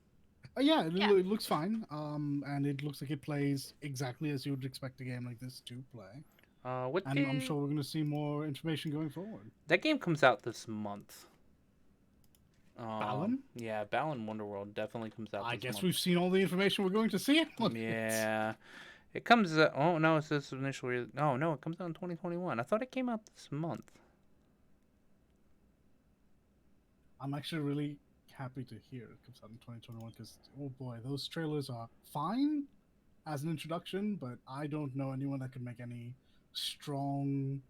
Yeah, Yeah. it looks fine. And it looks like it plays exactly as you would expect a game like this to play. What And game? I'm sure we're going to see more information going forward. That game comes out this month. Balan? Yeah, Balan Wonderworld definitely comes out. I this guess month. we've seen all the information we're going to see. Yeah, it comes. Oh no, it says initially. Oh no, it comes out in 2021. I thought it came out this month. I'm actually really happy to hear it comes out in 2021 because, oh boy, those trailers are fine as an introduction, but I don't know anyone that could make any strong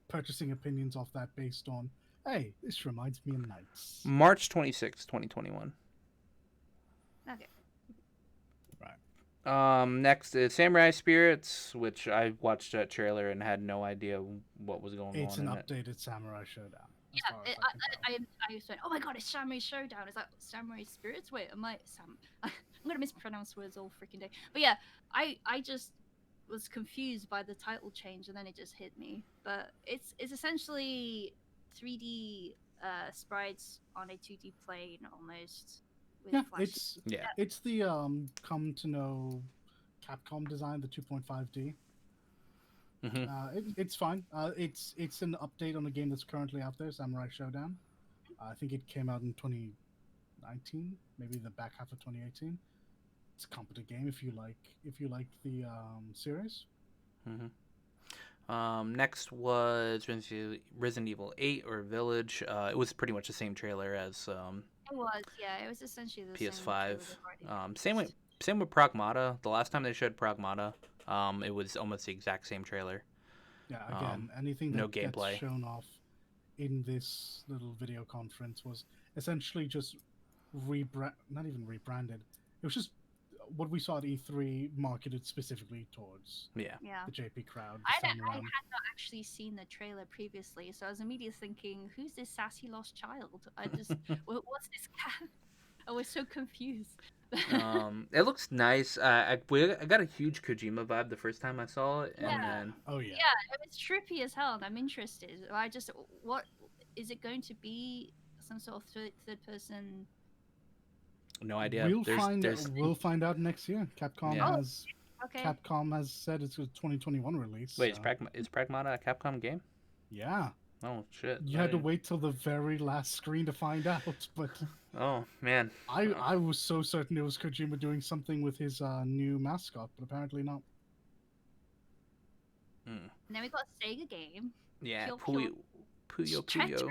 purchasing opinions off that based on, hey, this reminds me of Knights. March 26, 2021. Okay. Next is Samurai Spirits, which I watched that trailer and had no idea what was going It's on an in it. updated Samurai Showdown. as Yeah, far as I can tell. I just went, oh my god, it's Samurai Showdown. It's like Samurai Spirits. Wait, am I Sam? I'm gonna mispronounce words all freaking day. But yeah, I just was confused by the title change, and then it just hit me. But it's essentially 3D sprites on a 2D plane almost. With Yeah, flashes. it's the come to know Capcom design, the 2.5D. Mm-hmm. It's fine. It's an update on the game that's currently out there, Samurai Showdown. I think it came out in 2019, maybe the back half of 2018. It's a competent game if you like the series. Next was Resident Evil 8 or Village. It was pretty much the same trailer as It was, yeah. It was essentially the PS5. same. trailer they've already Same released. with Pragmata. The last time they showed Pragmata, it was almost the exact same trailer. Yeah, again, anything that no gameplay. gets shown off in this little video conference was essentially just not even rebranded. It was just what we saw at E3 marketed specifically towards Yeah. Yeah. the JP crowd. I this had time around. not actually seen the trailer previously, so I was immediately thinking, "Who's this sassy lost child?" I just, what's this cat? I was so confused. It looks nice. I got a huge Kojima vibe the first time I saw it, and Yeah. then Oh yeah. Yeah, it's trippy as hell, and I'm interested. What is it going to be? Some sort of third person? no idea. We'll find out next year. Capcom Yeah. has Okay. Capcom has said it's a 2021 release. Wait, so- is Pragmata a Capcom game? Yeah. Oh shit! You had to wait till the very last screen to find out, but Oh man. I was so certain it was Kojima doing something with his new mascot, but apparently not. And then we got a Sega game. Yeah, Pure- Puyo. Tetris.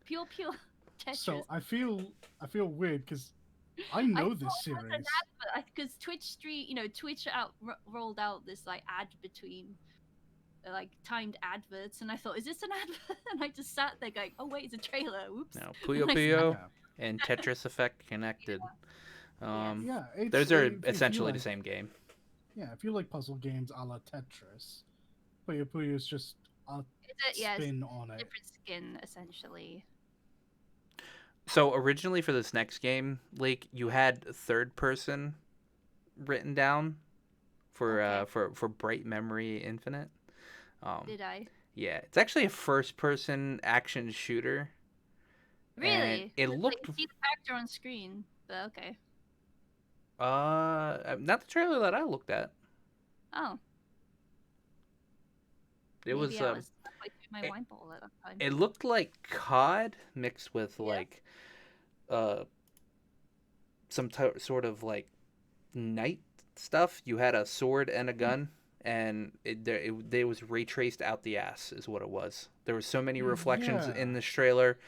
Pure Tetris. So I feel weird because I know thought this it was series. an because Twitch rolled out this like ad between like timed adverts, and I thought, is this an advert? And I just sat there going, oh wait, it's a trailer. Whoops. No, Puyo Like, Puyo Yeah. and Tetris Effect Connected. Yeah, Those are if you essentially like- the same game. Yeah, if you like puzzle games a la Tetris, Puyo Puyo is just a It's a spin on it. different skin essentially. So originally for this next game, Lake, you had third person written down for Okay. for Bright Memory Infinite. Did I? Yeah, it's actually a first person action shooter. And Really? it Like, looked you see the character on screen, but okay. not the trailer that I looked at. Oh. It was I was halfway through my it- wine bottle at that time. it looked like COD mixed with Yeah. like some sort of like night stuff, you had a sword and a gun, and it was ray traced out the ass, is what it was. There were so many reflections Yeah. in this trailer.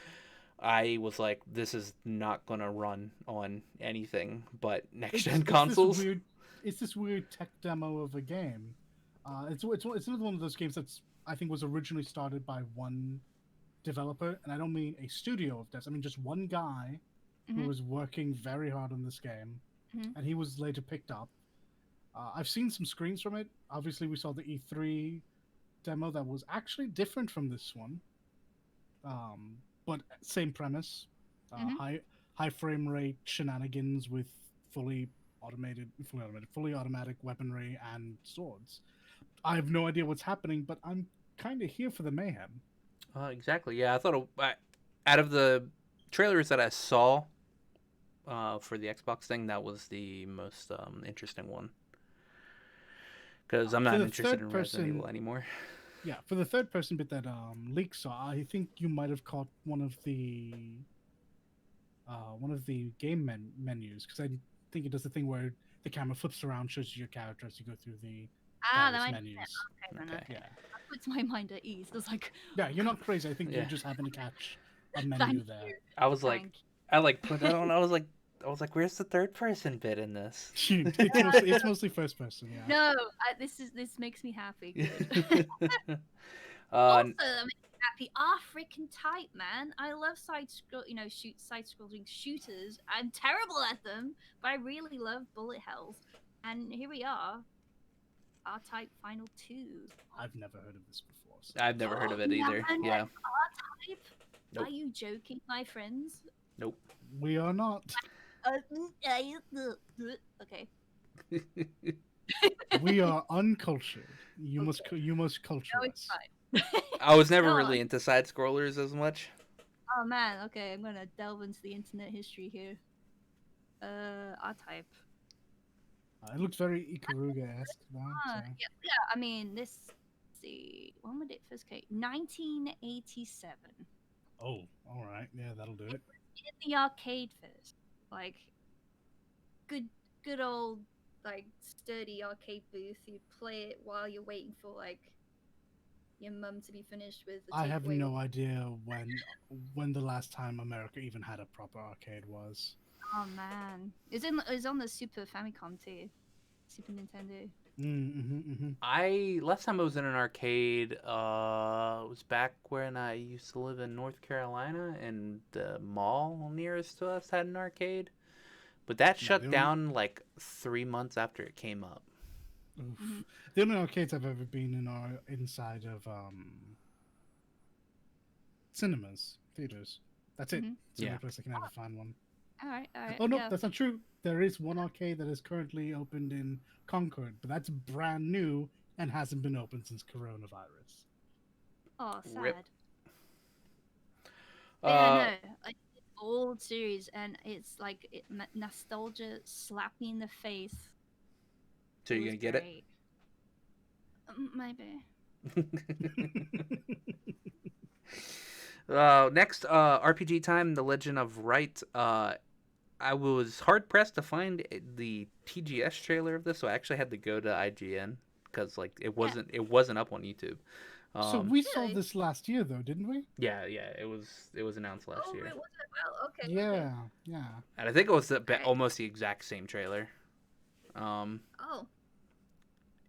I was like, this is not gonna run on anything but next gen consoles. It's this weird tech demo of a game. It's another one of those games that's I think was originally started by one developer, and I don't mean a studio of devs. I mean just one guy who Mhm. was working very hard on this game, Mhm. and he was later picked up. I've seen some screens from it. Obviously, we saw the E3 demo that was actually different from this one, but same premise. Mhm. High frame rate shenanigans with fully automatic weaponry and swords. I have no idea what's happening, but I'm kind of here for the mayhem. Exactly. Yeah, I thought out of the trailers that I saw for the Xbox thing, that was the most interesting one. Because I'm For not the interested in third Resident person, Evil anymore. yeah, for the third person bit that Leak saw, I think you might have caught one of the game menus, because I think it does the thing where the camera flips around, shows you your character as you go through the That various might menus. be it. Okay, then, Okay. okay. Yeah, That puts my mind at ease. It's like, yeah, you're not crazy. I think Yeah. you just happen to catch a thank menu there. you. I was like, Thank I like put that on. I was like, where's the third person bit in this? It's mostly first person. Yeah. No, this makes me happy. Good. Also, that makes me happy. Freaking tight, man. I love side scrolling shooters. I'm terrible at them, but I really love bullet hells. And here we are, R-Type Final 2. I've never heard of this before. So. I've never heard of it either. Yeah. R-Type? Nope. Are you joking, my friends? Nope. We are not. Okay. We are uncultured. You must culture No, it's us. fine. I was never Go really on. into side scrollers as much. Oh man, okay, I'm gonna delve into the internet history here. R-Type. It looks very Ikaruga-esque, though. So. Yeah, I mean, let's see. When would it first came? 1987. Oh, all right. Yeah, that'll do it. In the arcade first. Like, good old, like, sturdy arcade booth. You play it while you're waiting for, like, your mum to be finished with the I have takeaway. no idea when the last time America even had a proper arcade was. Oh man, it's on the Super Famicom too, Super Nintendo. Last time I was in an arcade, it was back when I used to live in North Carolina, and the mall nearest to us had an arcade, but that shut down like 3 months after it came up. Mm-hmm. The only arcades I've ever been in are inside of cinemas, theaters. That's it. It's the only place I can ever find one. All right. Oh no, yeah. that's not true. There is one arcade that is currently opened in Concord, but that's brand new and hasn't been opened since coronavirus. Oh, sad. Rip. Yeah, no, like, it's old series, and it's like nostalgia slapped me in the face. So you're gonna get great. Maybe. Next, RPG time, The Legend of Wright. I was hard pressed to find the TGS trailer of this, so I actually had to go to IGN because like it wasn't up on YouTube. So we saw this last year, though, didn't we? Yeah, it was announced last year. It was well, okay. Yeah. And I think it was almost the exact same trailer. Oh.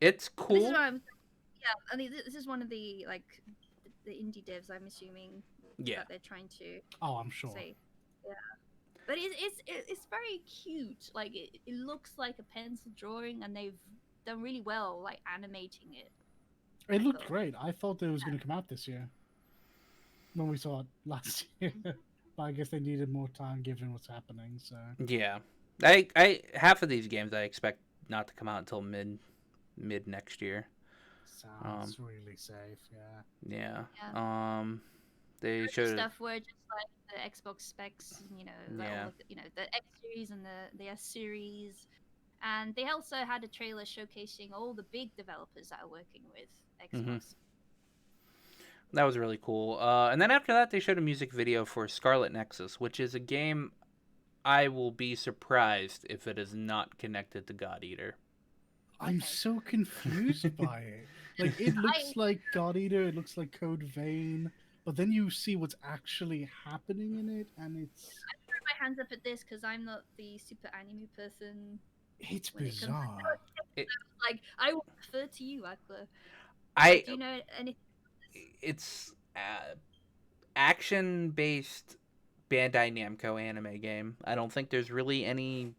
It's cool. This is I mean, this is one of the the indie devs, I'm assuming. Yeah. That they're trying to. Oh, I'm sure. Say. Yeah. But it's very cute. Like it looks like a pencil drawing, and they've done really well like animating it. It looked great. I thought it was going to come out this year when we saw it last year, but I guess they needed more time given what's happening. So yeah, I half of these games I expect not to come out until mid next year. Sounds really safe. Yeah. They showed stuff where just like the Xbox specs, the X series and the S series, and they also had a trailer showcasing all the big developers that are working with Xbox. Mm-hmm. That was really cool. And then after that, they showed a music video for Scarlet Nexus, which is a game I will be surprised if it is not connected to God Eater. I'm Okay. so confused by it. Like, it looks like God Eater, it looks like Code Vein, but then you see what's actually happening in it, and Throw my hands up at this because I'm not the super anime person it's when it comes to bizarre. It, like I will refer to you, Akla. I Do you know anything? it's action-based Bandai Namco anime game. I don't think there's really any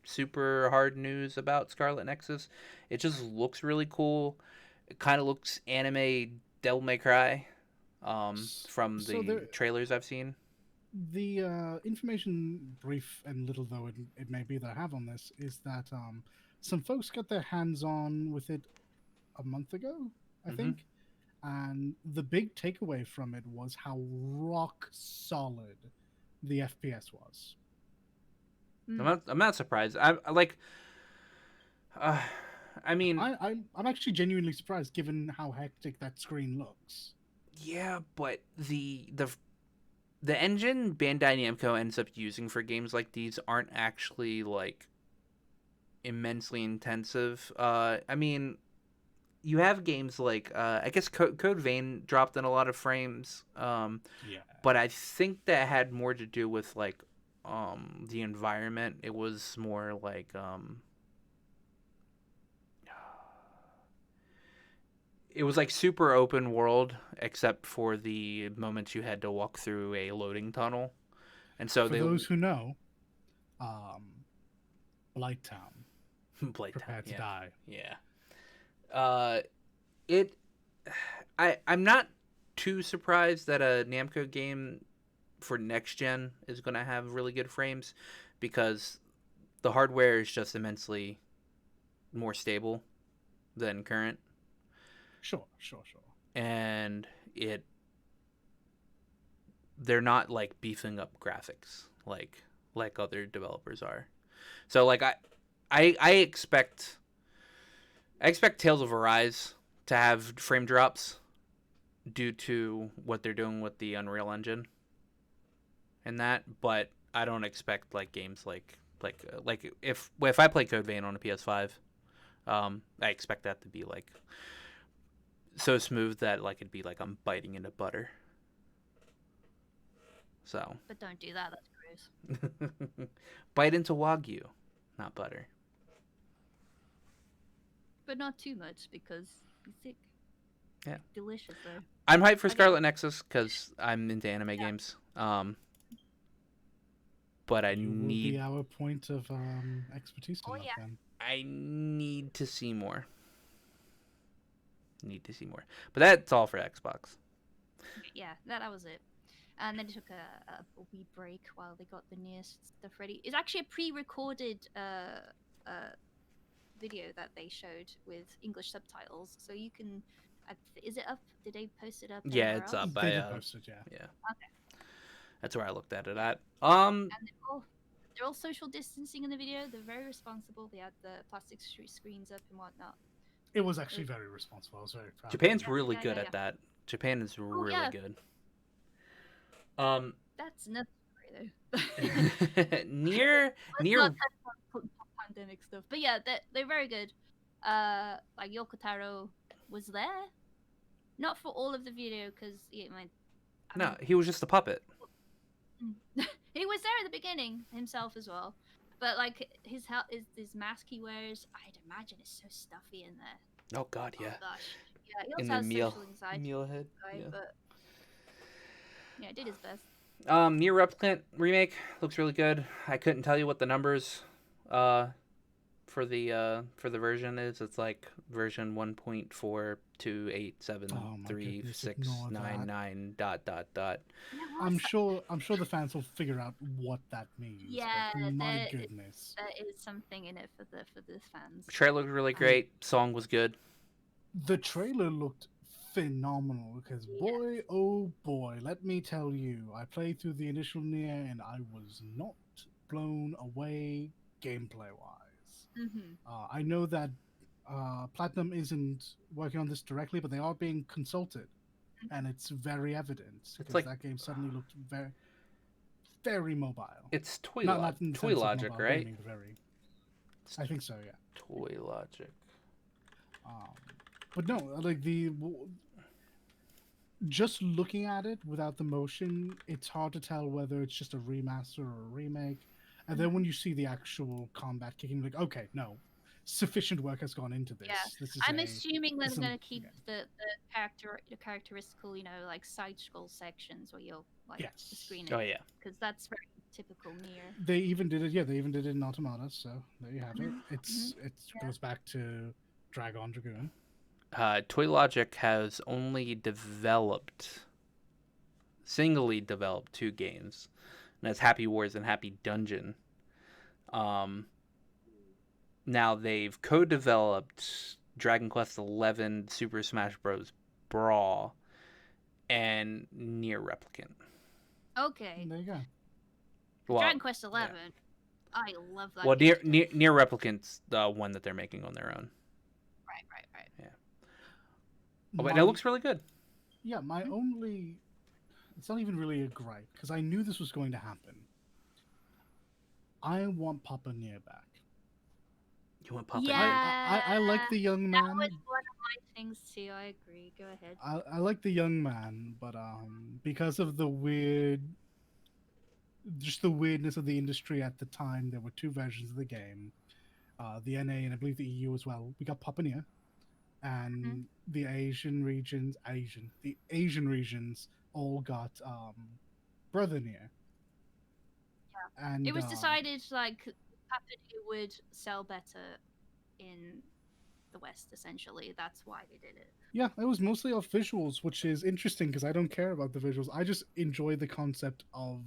super hard news about Scarlet Nexus. It just looks really cool. It kind of looks anime Devil May Cry from So the trailers I've seen. the information, brief and little though it may be that I have on this, is that some folks got their hands on with it a month ago, I Mhm. think. And the big takeaway from it was how rock solid the FPS was. I'm not surprised. I like. Uh, I mean, I'm actually genuinely surprised given how hectic that screen looks. yeah, but the engine Bandai Namco ends up using for games like these aren't actually like immensely intensive. I mean, you have games like I guess Code Vein dropped in a lot of frames. Yeah. But I think that had more to do with like the environment. It was more like it was like super open world except for the moments you had to walk through a loading tunnel. And so For they those who know, Blight Town, Blade Town, prepare to yeah. die. Yeah. Uh it I'm not too surprised that a Namco game for next gen is going to have really good frames because the hardware is just immensely more stable than current, Sure. and they're not like beefing up graphics like other developers are. So like I expect Tales of Arise to have frame drops due to what they're doing with the Unreal Engine and that, but I don't expect like games like if I play Code Vein on a PS5, I expect that to be like so smooth that like it'd be like I'm biting into butter. So But don't do that. That's gross. bite into Wagyu, not butter. But not too much because you're sick. Yeah. Delicious though. I'm hyped for Okay. Scarlet Nexus because I'm into anime games. But I You will need be our point of expertise on Oh, that yeah. then. I need to see more. But that's all for Xbox. Yeah, that was it. And then it took a wee break while they got the nearest stuff ready. It's actually a pre-recorded video that they showed with English subtitles, so you can. Is it up? Did they post it up? Yeah, anywhere it's else? up. They did post it, yeah. Yeah. Okay. That's where I looked at it at. And they're all social distancing in the video. They're very responsible. They had the plastic screens up and whatnot. It was actually very responsible. I was very proud. Japan's of it. really good at that. Japan is really yeah. good. That's necessary though. near Let's not touch on pandemic stuff, but yeah, they're very good. Like Yoko Taro was there, not for all of the video because no, he was just a puppet. he was there at the beginning himself as well, but like his mask he wears, I'd imagine it's so stuffy in there. Oh God, yeah. Oh gosh, yeah. He In also the has social anxiety, meal head. right? Yeah. But yeah, did his best. Nier Replicant remake looks really good. I couldn't tell you what the numbers for the version is. It's like version 1.428736999 ... Yeah, I'm sure the fans will figure out what that means. Yeah, but my goodness. there is something in it for the fans. Trailer looked really great. Song was good. The trailer looked phenomenal because boy, oh boy, let me tell you, I played through the initial Nier and I was not blown away gameplay wise. Mm-hmm. I know that Platinum isn't working on this directly, but they are being consulted, and it's very evident because like that game suddenly looked very, very mobile. It's Toy Not in the sense of Logic, mobile right? gaming, very. I think so, yeah. Toy Logic. Um, but no, like just looking at it without the motion, it's hard to tell whether it's just a remaster or a remake. And then when you see the actual combat kicking, like, okay, no, sufficient work has gone into this. Yeah. This is I'm assuming they're this is going to a- keep yeah. the characteristical, like side scroll sections where you'll like Yes. screen it. Oh yeah. Because that's very typical near. They even did it. Yeah, they even did it in Automata. So there you have it. Mhm, It goes back to Dragon Dragoon. Toy Logic has only singly developed 2 games, and that's Happy Wars and Happy Dungeon. Now they've co-developed Dragon Quest XI, Super Smash Bros. Brawl, and Nier Replicant. Okay. There you go. Well, Dragon Quest XI. I love that. well, game. Nier Replicant's the one that they're making on their own. Right. Oh, but it looks really good. Yeah, my only. It's not even really a gripe, because I knew this was going to happen. I want Papa Nier back. You want Papa? Yeah. I like the young That man. was one of my things too. I agree. Go ahead. I like the young man, but because of the weirdness of the industry at the time, there were 2 versions of the game, the NA and I believe the EU as well. We got Papa Nier, and the Asian regions all got Brother Nier. Yeah. And It was decided like Papa Nier would sell better in the West. Essentially, that's why they did it. Yeah, it was mostly off visuals, which is interesting because I don't care about the visuals. I just enjoy the concept of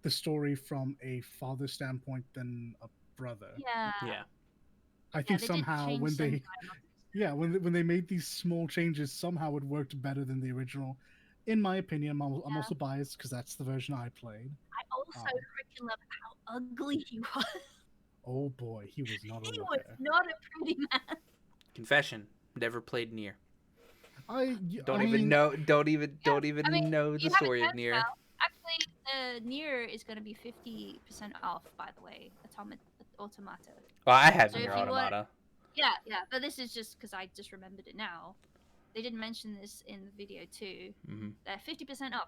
the story from a father standpoint than a brother. Yeah. Yeah. I think they did somehow change when some they dialogue. when they made these small changes, somehow it worked better than the original. In my opinion, I'm also biased because that's the version I played. I also freaking love how ugly he was. Oh boy, he was not a He looker. was not a pretty man. Confession: never played Nier. Don't I even mean, know. Don't I even mean, know the you have a story of chance Nier. now. Actually, Nier is going to be 50% off, by the way. Automata. Well, I have So Nier if you want- Automata. Yeah. But this is just because I just remembered it now. They didn't mention this in the video too. Mm-hmm. They're 50% off.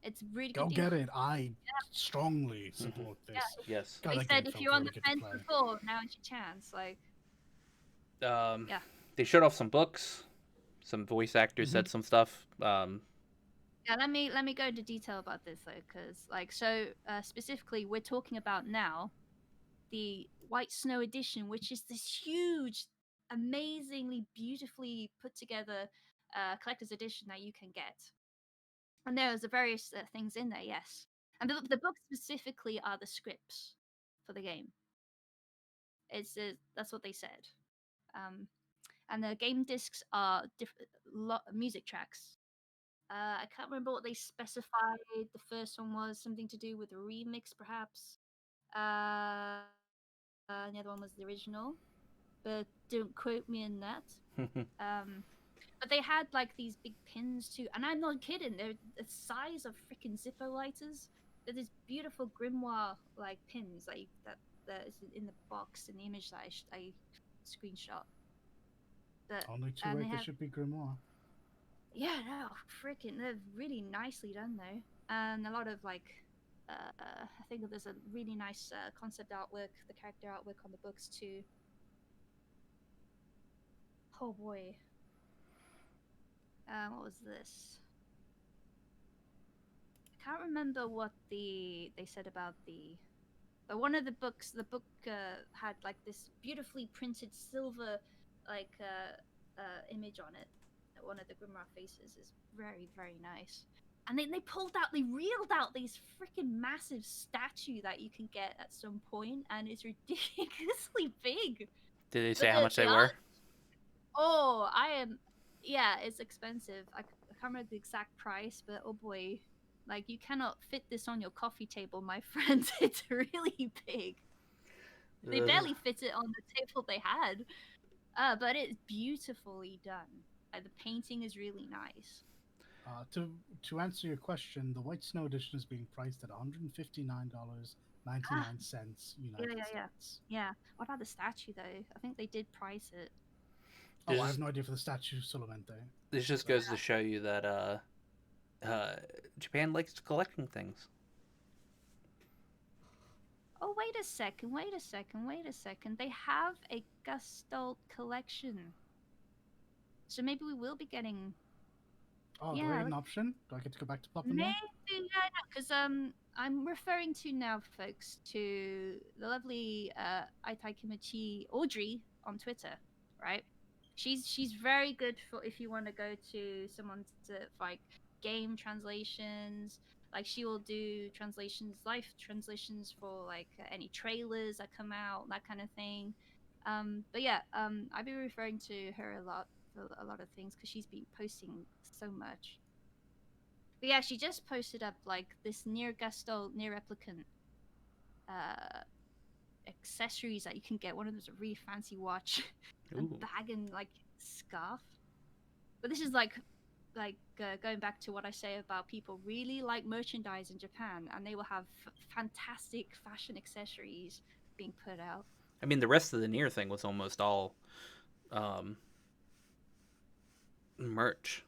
It's really good. go deal. get it. I strongly support this. Yes. God, They that said game if felt you're on really the good to fence play. before, now is your chance. Like, They showed off some books. Some voice actors said some stuff. yeah, let me go into detail about this though, because specifically, we're talking about now the White Snow edition, which is this huge, amazingly, beautifully put together collector's edition that you can get. And there's the various things in there, yes. And the books specifically are the scripts for the game. That's what they said. And the game discs are music tracks. I can't remember what they specified. The first one was something to do with a remix, perhaps. And the other one was the original, but don't quote me on that. But they had like these big pins too, and I'm not kidding. They're the size of freaking Zippo lighters. They're these beautiful grimoire like pins that is in the box in the image that I screenshot. But Only 2 and ways they they have- should be grimoire. Yeah, no, freaking, they're really nicely done though, and a lot of like, I think there's a really nice concept artwork, the character artwork on the books too. Oh boy, what was this? I can't remember what they said about but one of the books, the book had like this beautifully printed silver, like image on it. One of the Grimoire faces is very, very nice. And then they reeled out these freaking massive statue that you can get at some point, and it's ridiculously big. Did they say how much they were? Oh, yeah, it's expensive. I can't remember the exact price, but oh boy, like you cannot fit this on your coffee table, my friends. It's really big. They barely fit it on the table they had. But it's beautifully done. The painting is really nice. To answer your question, the White Snow edition is being priced at $159 99 cents Yeah, United yeah, yeah. States. Yeah. What about the statue though? I think they did price it. Oh, This I is- have no idea for the statue solamente. This just So, goes to show you that Japan likes collecting things. Oh, wait a second, wait a second, wait a second. They have a Gestalt collection. So maybe we will be getting. oh, do I Yeah, get an option? Do I get to go back to Plop maybe, now? yeah, because I'm referring to now, folks, to the lovely Aitai Kimichi Audrey on Twitter, right? She's very good for if you want to go to someone to like game translations. Like she will do translations, live translations for like any trailers that come out, that kind of thing. But yeah, I've been referring to her a lot for a lot of things because she's been posting so much. But yeah, she just posted up like this near Gestalt, near replicant uh accessories that you can get. One of them's a really fancy watch, a Ooh. bag, and like scarf. But this is like going back to what I say about people really like merchandise in Japan, and they will have fantastic fashion accessories being put out. I mean, the rest of the Nier thing was almost all merch.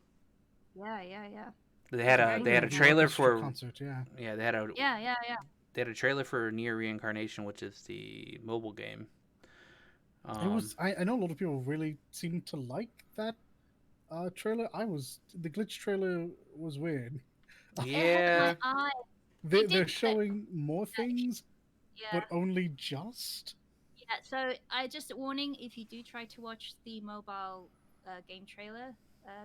Yeah, yeah, yeah. They It's had very a good. The trailer orchestra for concert, yeah. yeah, they had a Yeah, yeah, yeah. they had a trailer for Nier Reincarnation, which is the mobile game. It was. I know a lot of people really seem to like that trailer. The glitch trailer was weird. It hurt Yeah. my eye. They're showing more things, Yeah. but only just. Yeah, so I just warning if you do try to watch the mobile game trailer,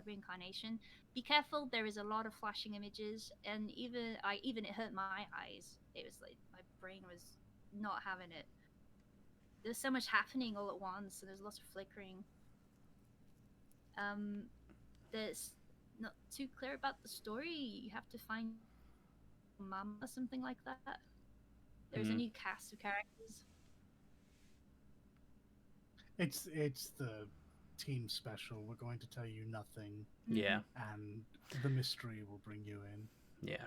Reincarnation, be careful. There is a lot of flashing images, and even it hurt my eyes. It was like my brain was not having it. There's so much happening all at once, and there's lots of flickering. Um, there's not too clear about the story. You have to find mama or something like that. There's a Mhm. new cast of characters. It's the team special. We're going to tell you nothing, Yeah. and the mystery will bring you in. Yeah.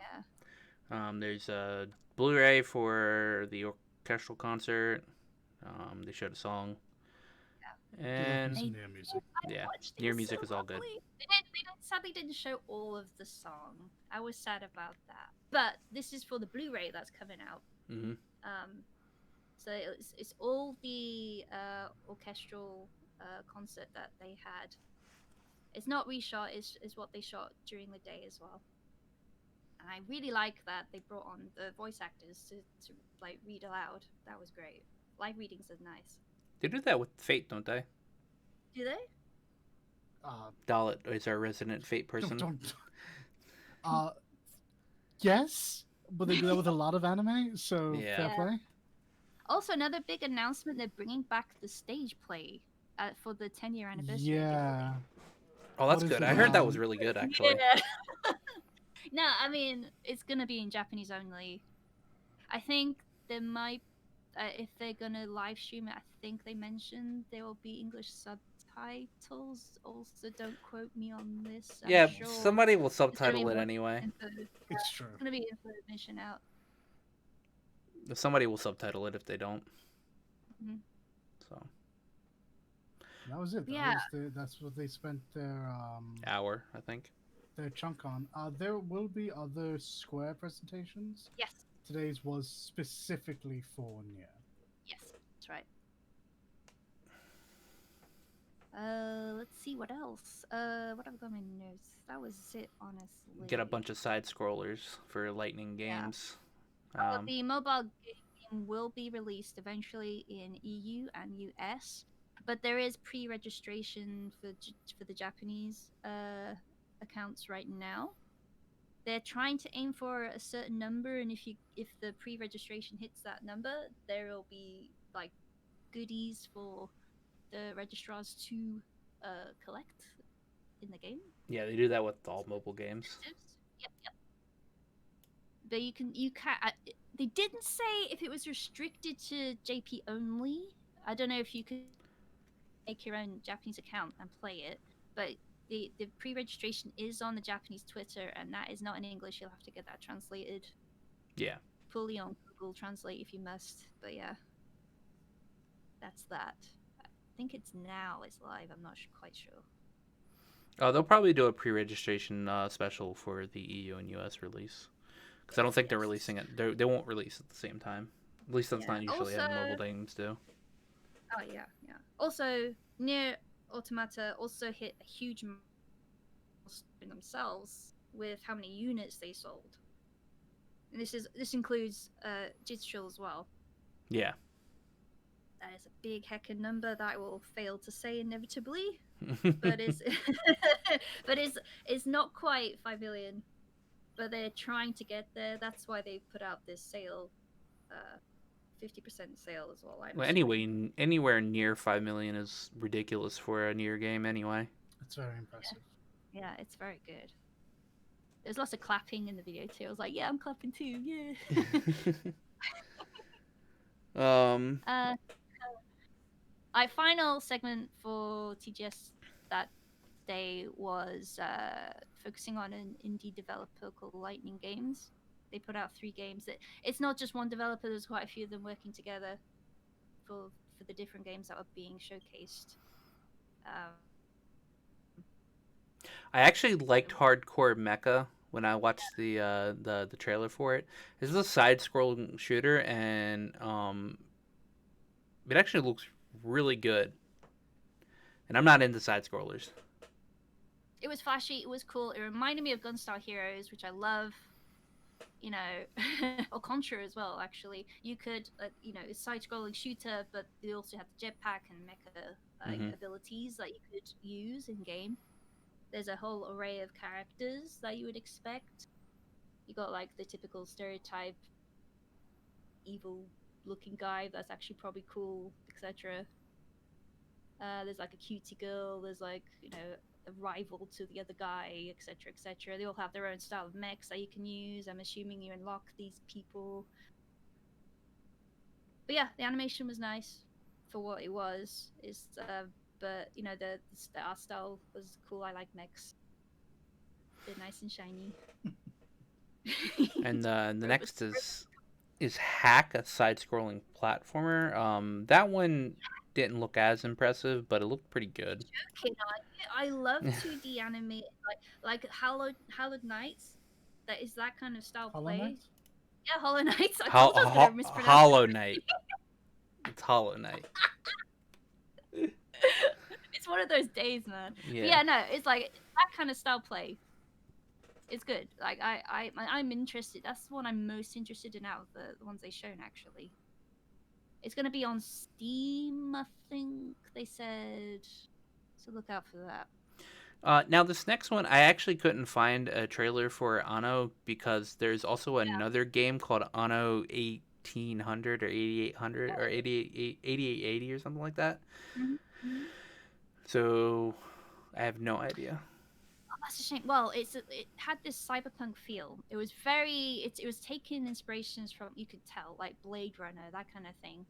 Yeah. There's a Blu-ray for the orchestral concert. They showed a song. Do And some Nier music. yeah, watched it, Nier was music so was all good. lovely. Sadly didn't show all of the song. I was sad about that. But this is for the Blu-ray that's coming out. Mhm. So it's all the orchestral concert that they had. It's not reshot. Is what they shot during the day as well. And I really like that they brought on the voice actors to like read aloud. That was great. Live readings are nice. They do that with Fate, don't they? Do they? Dalit is our resident Fate person. Don't. Yes, but they do that with a lot of anime. So Yeah. fair play. Also, another big announcement: they're bringing back the stage play for the 10-year anniversary. Yeah. Oh, that's What is good. the I heard that name? was really good, actually. Yeah. No, I mean it's gonna be in Japanese only. I think there might, if they're gonna live stream it, I think they mentioned there will be English subtitles. Also, don't quote me on this. I'm Yeah, sure somebody will there's gonna be subtitle it more anyway. It's true. It's gonna be information out. Somebody will subtitle it if they don't. Mhm. So That was it. Yeah. That's what they spent hour, I think. their chunk on. There will be other Square presentations. Yes, Today's was specifically for Nier. yes, that's right. Let's see what else. What have I got in my notes? That was it, honestly. Get a bunch of side scrollers for Lightning games. The mobile game will be released eventually in EU and US, but there is pre-registration for the Japanese accounts right now. They're trying to aim for a certain number, and if the pre-registration hits that number, there will be like goodies for the registrars to collect in the game. Yeah, they do that with all mobile games. Yep, yep. But you can they didn't say if it was restricted to JP only. I don't know if you could make your own Japanese account and play it, but the pre-registration is on the Japanese Twitter, and that is not in English. You'll have to get that translated Yeah. fully on Google Translate if you must. But yeah, that's that. I think it's now. It's live. I'm not quite sure. Oh, they'll probably do a pre-registration special for the EU and US release. Because I don't think they're releasing it. They won't release at the same time. At least that's not usually how mobile games do. Oh yeah, yeah. Also, Near Automata also hit a huge milestone themselves with how many units they sold, and this includes digital as well. Yeah. That is a big heckin' number that I will fail to say inevitably, but it's but it's not quite 5 million, but they're trying to get there. That's why they put out this sale, 50% sale as well. Well, anyway, anywhere near 5 million is ridiculous for a near game anyway. It's very impressive. Yeah, it's very good. There's lots of clapping in the video too. I was like, yeah, I'm clapping too. Yeah. Our final segment for TGS that day was focusing on an indie developer called Lightning Games. They put out 3 games. It's not just one developer. There's quite a few of them working together for the different games that were being showcased. I actually liked Hardcore Mecha when I watched the trailer for it. This is a side-scrolling shooter, and it actually looks really good. And I'm not into side-scrollers. It was flashy. It was cool. It reminded me of Gunstar Heroes, which I love. You know, or Contra as well. Actually, you could, you know, it's side-scrolling shooter, but you also have the jetpack and mecha abilities that you could use in game. There's a whole array of characters that you would expect. You got like the typical stereotype evil-looking guy that's actually probably cool, etc. There's like a cutie girl. There's like, you know, a rival to the other guy, etc., etc. They all have their own style of mechs that you can use. I'm assuming you unlock these people. But yeah, the animation was nice for what it was. But you know, the art style was cool. I like mechs. They're nice and shiny. And the next is Hack, a side-scrolling platformer. That one didn't look as impressive, but it looked pretty good. I love 2D anime, like Hallowed Knights. That is that kind of style Hollow play. Knight? Yeah, Hollow Knights. I told you I was gonna mispronounce Hollow Knight. It's Hollow Knight. It's one of those days, man. Yeah. But yeah, no, it's like that kind of style play. It's good. Like I'm interested. That's the one I'm most interested in out of the ones they've shown. Actually, it's gonna be on Steam. I think they said. So look out for that. Now this next one, I actually couldn't find a trailer for Anno because there's also another game called Anno 1800 or 8800 or 8880 or something like that. Mm-hmm. So I have no idea. Oh, that's a shame. Well, it had this cyberpunk feel. It was it was taking inspirations from, you could tell, like Blade Runner, that kind of thing.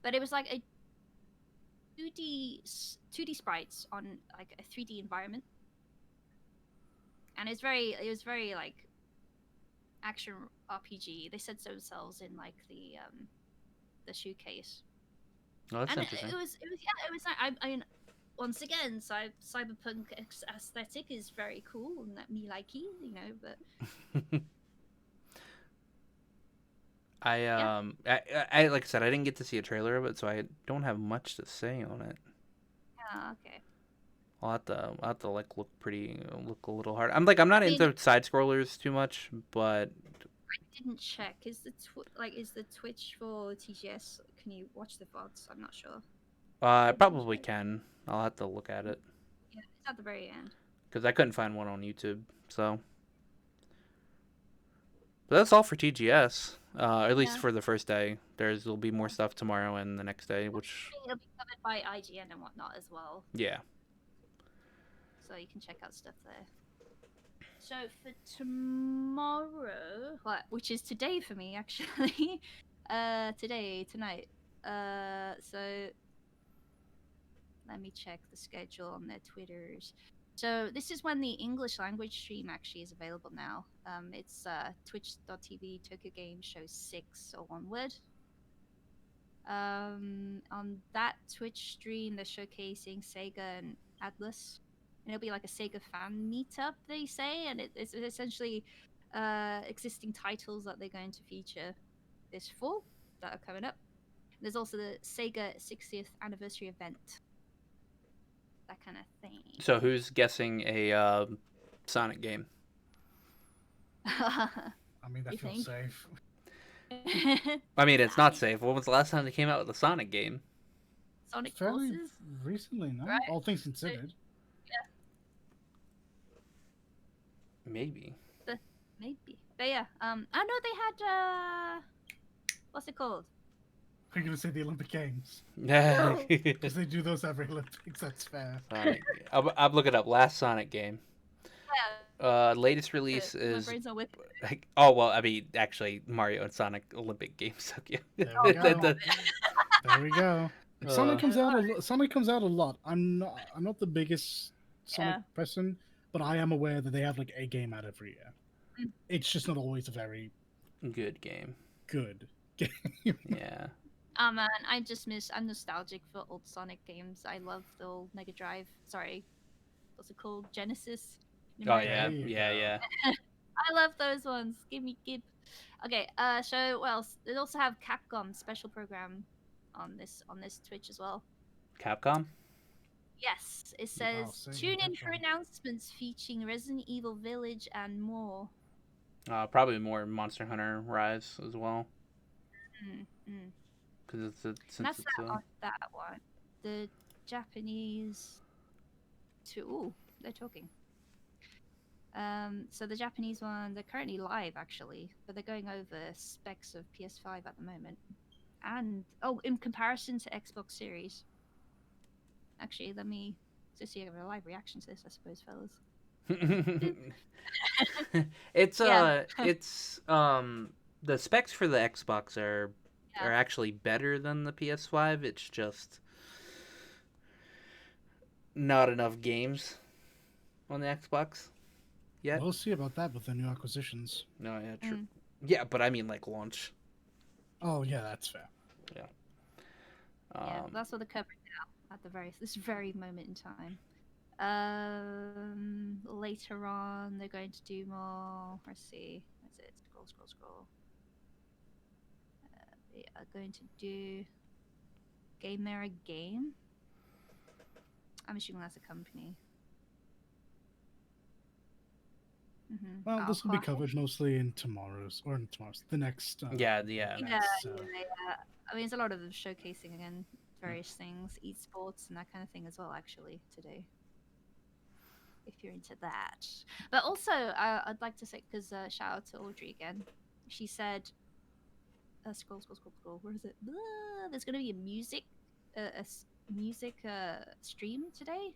But it was like a 2D sprites on like a 3D environment, and it was very like action RPG. They said so themselves in like the showcase. Oh, that's and interesting. It was I mean, once again, cyberpunk aesthetic is very cool and that me likey, you know, but I like I said, I didn't get to see a trailer of it, so I don't have much to say on it. yeah, okay. I'll have to like look a little hard. I'm not into side scrollers too much, but I didn't check. Is the Twitch for TGS? Can you watch the VODs? I'm not sure. I probably can. I'll have to look at it. Yeah, it's at the very end. Because I couldn't find one on YouTube, so. But that's all for TGS. At least for the first day. There'll be more stuff tomorrow and the next day, which it'll be covered by IGN and whatnot as well. Yeah. So you can check out stuff there. So for tomorrow, which is today for me actually, tonight. So let me check the schedule on their Twitters. So this is when the English language stream actually is available now. It's twitch.tv Tokyo Game Show 6 or one word. On that Twitch stream, they're showcasing Sega and Atlas. And it'll be like a Sega fan meetup, they say, and it's essentially existing titles that they're going to feature this fall that are coming up. There's also the Sega 60th anniversary event, that kind of thing. So who's guessing a Sonic game? I mean, that You feels think? safe. I mean, it's not safe. When was the last time they came out with a Sonic game? Sonic Fairly Forces? recently, no? Right. All things considered. Maybe. Maybe. But yeah, I know they had what's it called? Are you gonna say the Olympic Games? Yeah. Because they do those every Olympics. That's fair. Sonic. I'll look it up. Last Sonic game. Yeah. Latest release My is. brain's not with Oh well, I mean, actually, Mario and Sonic Olympic Games. Okay. There we go. There we go. Sonic comes out. Sonic comes out a lot. I'm not the biggest Sonic person, but I am aware that they have like a game out every year. Mm. It's just not always a very Good game. good game. Yeah. Oh man, I'm nostalgic for old Sonic games. I love the old Mega Drive. Sorry, what's it called? Genesis. in Oh America. yeah, There you yeah, go. yeah. I love those ones. Give. Okay. So what else? They also have Capcom special program on this Twitch as well. Capcom. Yes, it Wow, says Sega tune in for Capcom. announcements featuring Resident Evil Village and more. Probably more Monster Hunter Rise as well. Because That's on that one. The Japanese. Ooh, they're talking. So the Japanese one, they're currently live actually, but they're going over specs of PS5 at the moment, and in comparison to Xbox Series. Actually, let me just see a live reaction to this, I suppose, fellas. it's Yeah. it's the specs for the Xbox are actually better than the PS5. It's just not enough games on the Xbox yet. We'll see about that with the new acquisitions. No, yeah, true. Yeah, but I mean like launch. Oh yeah, that's fair. Yeah. Yeah, that's what they're covering now at this very moment in time. Later on, they're going to do more. Let's see. What's it? Scroll. They are going to do Game Mirror Game. I'm assuming that's a company. Well, this will be covered mostly in the next. Yeah. I mean, there's a lot of them showcasing again various things, esports and that kind of thing as well. Actually, today, if you're into that. But also, I'd like to say, because shout out to Audrey again. She said, scroll. Where is it? There's going to be a music stream today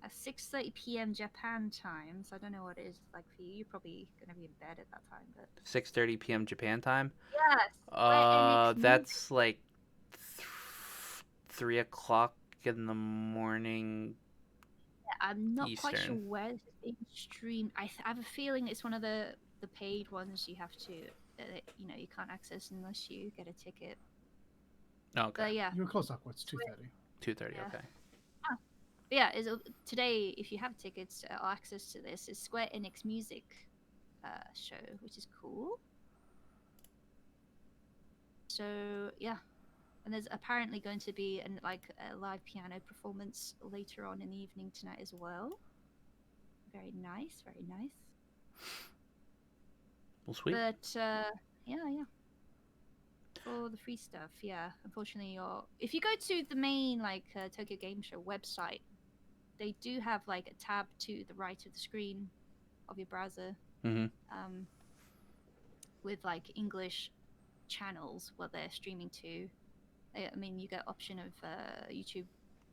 at 6:30 p.m. Japan time. So I don't know what it is like for you. You're probably going to be in bed at that time. But 6:30 p.m. Japan time. Yes. That's like 3 o'clock in the morning. Yeah, I'm not Eastern. quite sure where this is being streamed. I have a feeling it's one of the paid ones. You have to, you can't access unless you get a ticket. Okay. But yeah. You're close up. It's 2:30. 2:30. Yeah. Okay. But yeah, today, if you have tickets or access to this, is Square Enix Music show, which is cool. So yeah, and there's apparently going to be a live piano performance later on in the evening tonight as well. Very nice. Well, sweet. But yeah. For the free stuff, yeah. Unfortunately, if you go to the main Tokyo Game Show website, they do have a tab to the right of the screen of your browser, with English channels what they're streaming to. I mean, you get option of YouTube,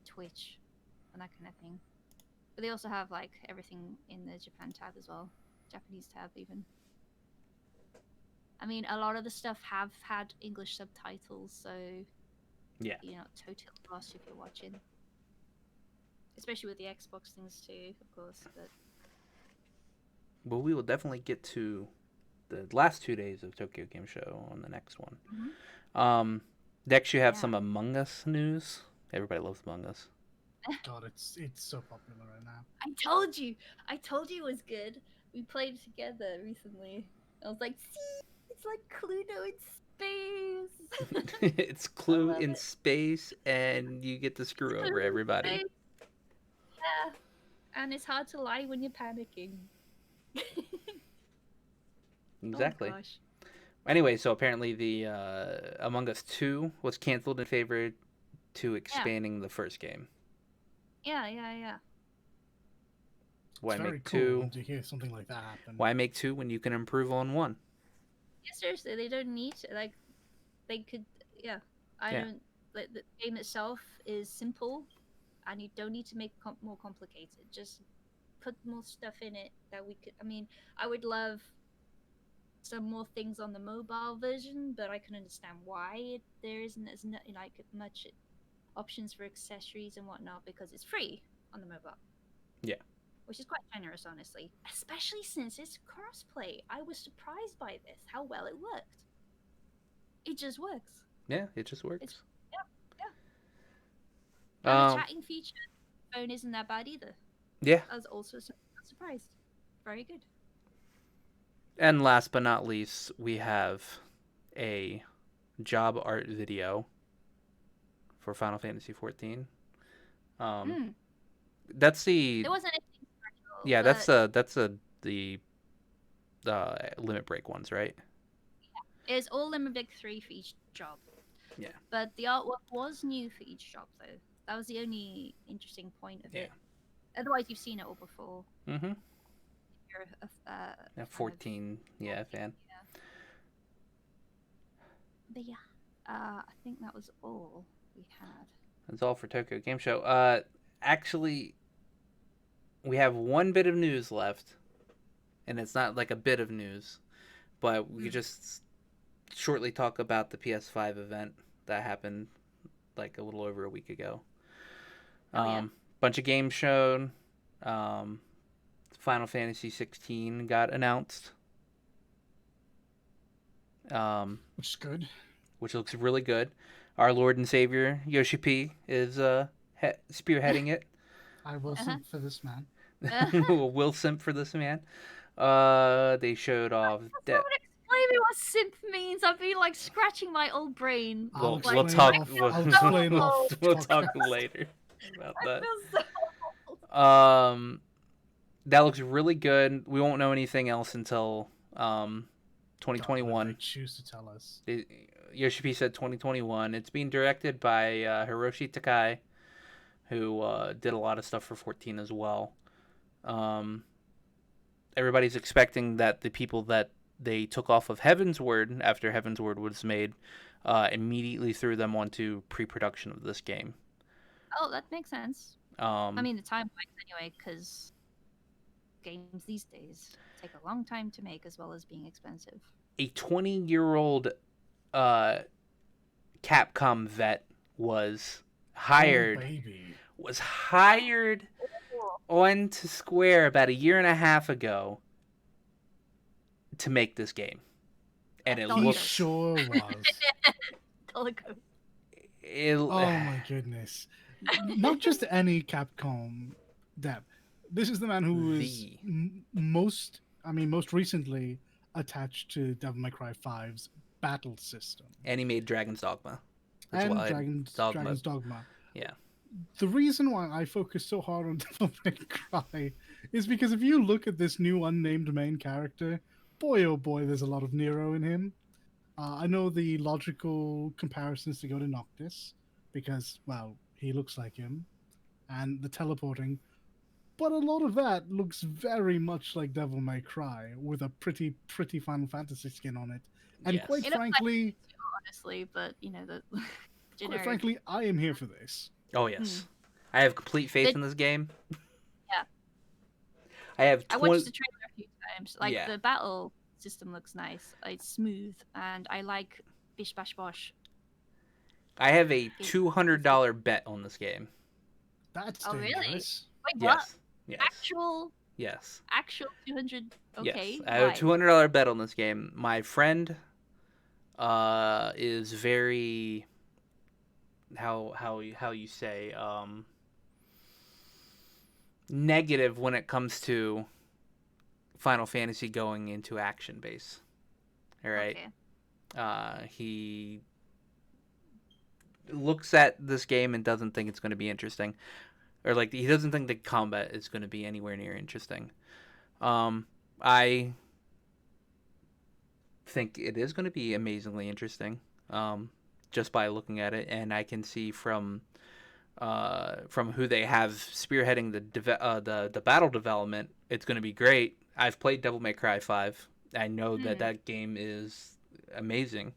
Twitch, and that kind of thing. But they also have everything in the Japan tab as well, Japanese tab even. I mean, a lot of the stuff have had English subtitles, so yeah, you're not totally lost if you're watching. especially with the Xbox things too, of course. But Well, we will definitely get to the last 2 days of Tokyo Game Show on the next one. Next, you have some Among Us news. Everybody loves Among Us. God, it's so popular right now. I told you it was good. We played together recently. I was like, see, it's like Cluedo in space. It's Clue in space, and you get to screw over everybody. Yeah, and it's hard to lie when you're panicking. Exactly. Oh, gosh. Anyway, so apparently the Among Us 2 was canceled in favor to expanding the first game. Yeah. Why It's very make cool two? to hear something like that happen. Why make two when you can improve on one? Yeah, seriously, they don't need to. Like, they could. Yeah, don't. Like, the game itself is simple, and you don't need to make it more complicated. Just put more stuff in it that we could. I mean, I would love some more things on the mobile version, but I can understand why there isn't as like much options for accessories and whatnot because it's free on the mobile. Yeah. Which is quite generous, honestly. Especially since it's crossplay. I was surprised by this, how well it worked. It just works. Yeah, it just works. And the chatting feature, phone isn't that bad either. Yeah. I was also surprised. Very good. And last but not least, we have a job art video for Final Fantasy XIV. That's the. There wasn't anything special. Yeah, that's the Limit Break ones, right? Yeah, it's all Limit Break 3 for each job. Yeah. But the artwork was new for each job, though. That was the only interesting point of it. Otherwise, you've seen it all before. Mm-hmm. You're a 14, fan. Yeah. But yeah, I think that was all we had. That's all for Tokyo Game Show. Actually, we have one bit of news left, and it's not like a bit of news, but we could just shortly talk about the PS5 event that happened like a little over a week ago. Bunch of games shown. Final Fantasy 16 got announced. Which is good. Which looks really good. Our Lord and Savior, Yoshi P, is spearheading it. I will simp for this man. Will simp for this man. They showed off... Someone explain me what simp means. I've been like scratching my old brain. We'll talk later about that. That looks really good. We won't know anything else until 2021. They choose to tell us. Yoshi P said 2021. It's being directed by Hiroshi Takai, who did a lot of stuff for 14 as well. Everybody's expecting that the people that they took off of Heaven's Word after Heaven's Word was made immediately threw them onto pre-production of this game. Oh, that makes sense. I mean, the timelines anyway, because games these days take a long time to make as well as being expensive. A 20-year-old Capcom vet was hired onto Square about a year and a half ago to make this game, and it looks sure was. Oh my goodness! Not just any Capcom dev. This is the man who is most recently attached to Devil May Cry 5's battle system. And he made Dragon's Dogma. Dragon's Dogma. Yeah. The reason why I focus so hard on Devil May Cry is because if you look at this new unnamed main character, boy oh boy, there's a lot of Nero in him. I know the logical comparisons to go to Noctis, because, well, he looks like him, and the teleporting, but a lot of that looks very much like Devil May Cry, with a pretty Final Fantasy skin on it. And quite frankly... Like honestly, but, the generic... Quite frankly, I am here for this. Oh, yes. I have complete faith in this game. Yeah. I watched the trailer a few times. The battle system looks nice. It's smooth, and I like Bish Bash Bosh. I have a $200 bet on this game. That's Oh, really? dangerous. Wait, what? Yes. Yes. Actual 200? Okay, Yes. I have a why? $200 bet on this game. My friend is very how you say negative when it comes to Final Fantasy going into action base. All right. Okay. He looks at this game and doesn't think it's going to be interesting, or like he doesn't think the combat is going to be anywhere near interesting. I think it is going to be amazingly interesting, just by looking at it, and I can see from who they have spearheading the battle development, it's going to be great. I've played Devil May Cry 5. I know that game is amazing.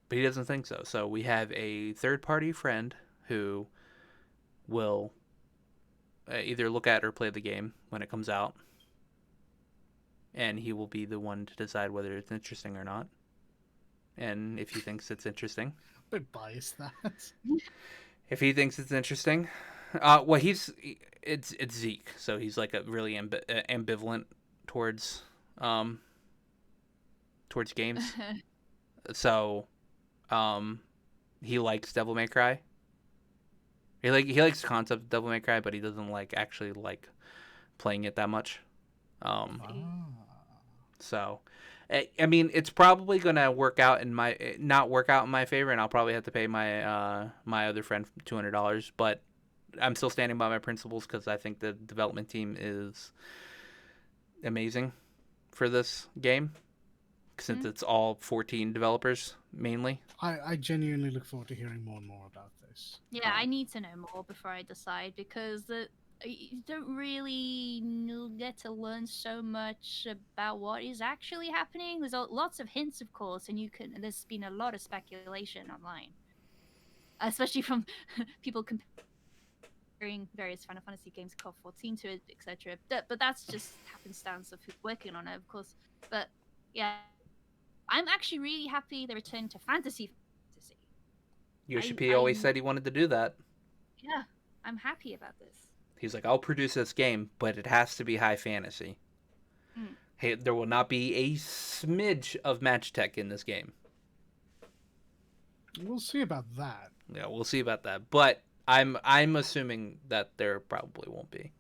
But he doesn't think so. So we have a third-party friend who will either look at or play the game when it comes out, and he will be the one to decide whether it's interesting or not. And if he thinks it's interesting, A bit biased that. if he thinks it's interesting, it's Zeke, so he's like a really ambivalent towards games. So, he likes Devil May Cry. He likes the concept of Devil May Cry, but he doesn't actually like playing it that much. So, I mean, it's probably gonna not work out in my favor, and I'll probably have to pay my my other friend $200. But I'm still standing by my principles because I think the development team is amazing for this game, since it's all 14 developers mainly. I genuinely look forward to hearing more and more about this. Yeah, I need to know more before I decide, because you don't really get to learn so much about what is actually happening. There's lots of hints, of course, and there's been a lot of speculation online, especially from people comparing various Final Fantasy games, CoD 14 to it, etc. But that's just happenstance of who's working on it, of course. But yeah, I'm actually really happy they returned to fantasy. Yoshi P always said he wanted to do that. Yeah, I'm happy about this. He's like, I'll produce this game, but it has to be high fantasy. Hey, there will not be a smidge of match tech in this game. We'll see about that. Yeah, we'll see about that. But I'm assuming that there probably won't be.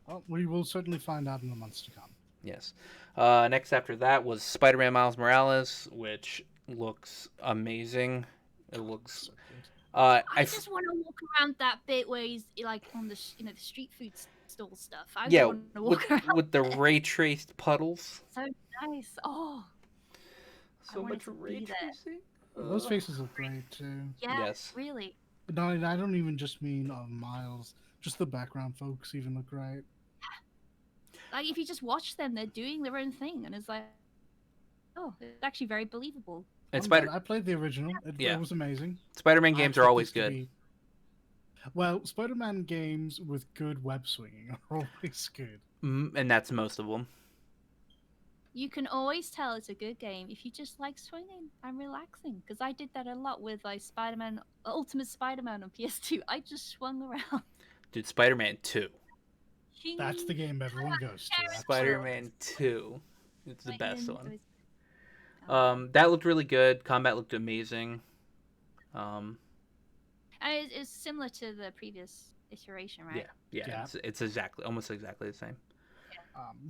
Well, we will certainly find out in the months to come. Yes. Next after that was Spider-Man Miles Morales, which looks amazing. It looks... I just want to walk around that bit where he's like on the the street food stall stuff. I just want to walk around with the ray traced puddles. So nice. Oh, so much ray tracing. Those faces look great too. Yeah, yes, really. But no, I don't even just mean Miles. Just the background folks even look great. Like if you just watch them, they're doing their own thing, and it's like, oh, it's actually very believable. And I played the original. It was amazing. Spider-Man games are always good. Well, Spider-Man games with good web swinging are always good. And that's most of them. You can always tell it's a good game if you just like swinging and relaxing. Because I did that a lot with like Spider-Man, Ultimate Spider-Man on PS2. I just swung around. Dude, Spider-Man 2. That's the game everyone goes to. Spider-Man 2. It's the best one. That looked really good. Combat looked amazing. It's similar to the previous iteration, right? Yeah. It's almost exactly the same.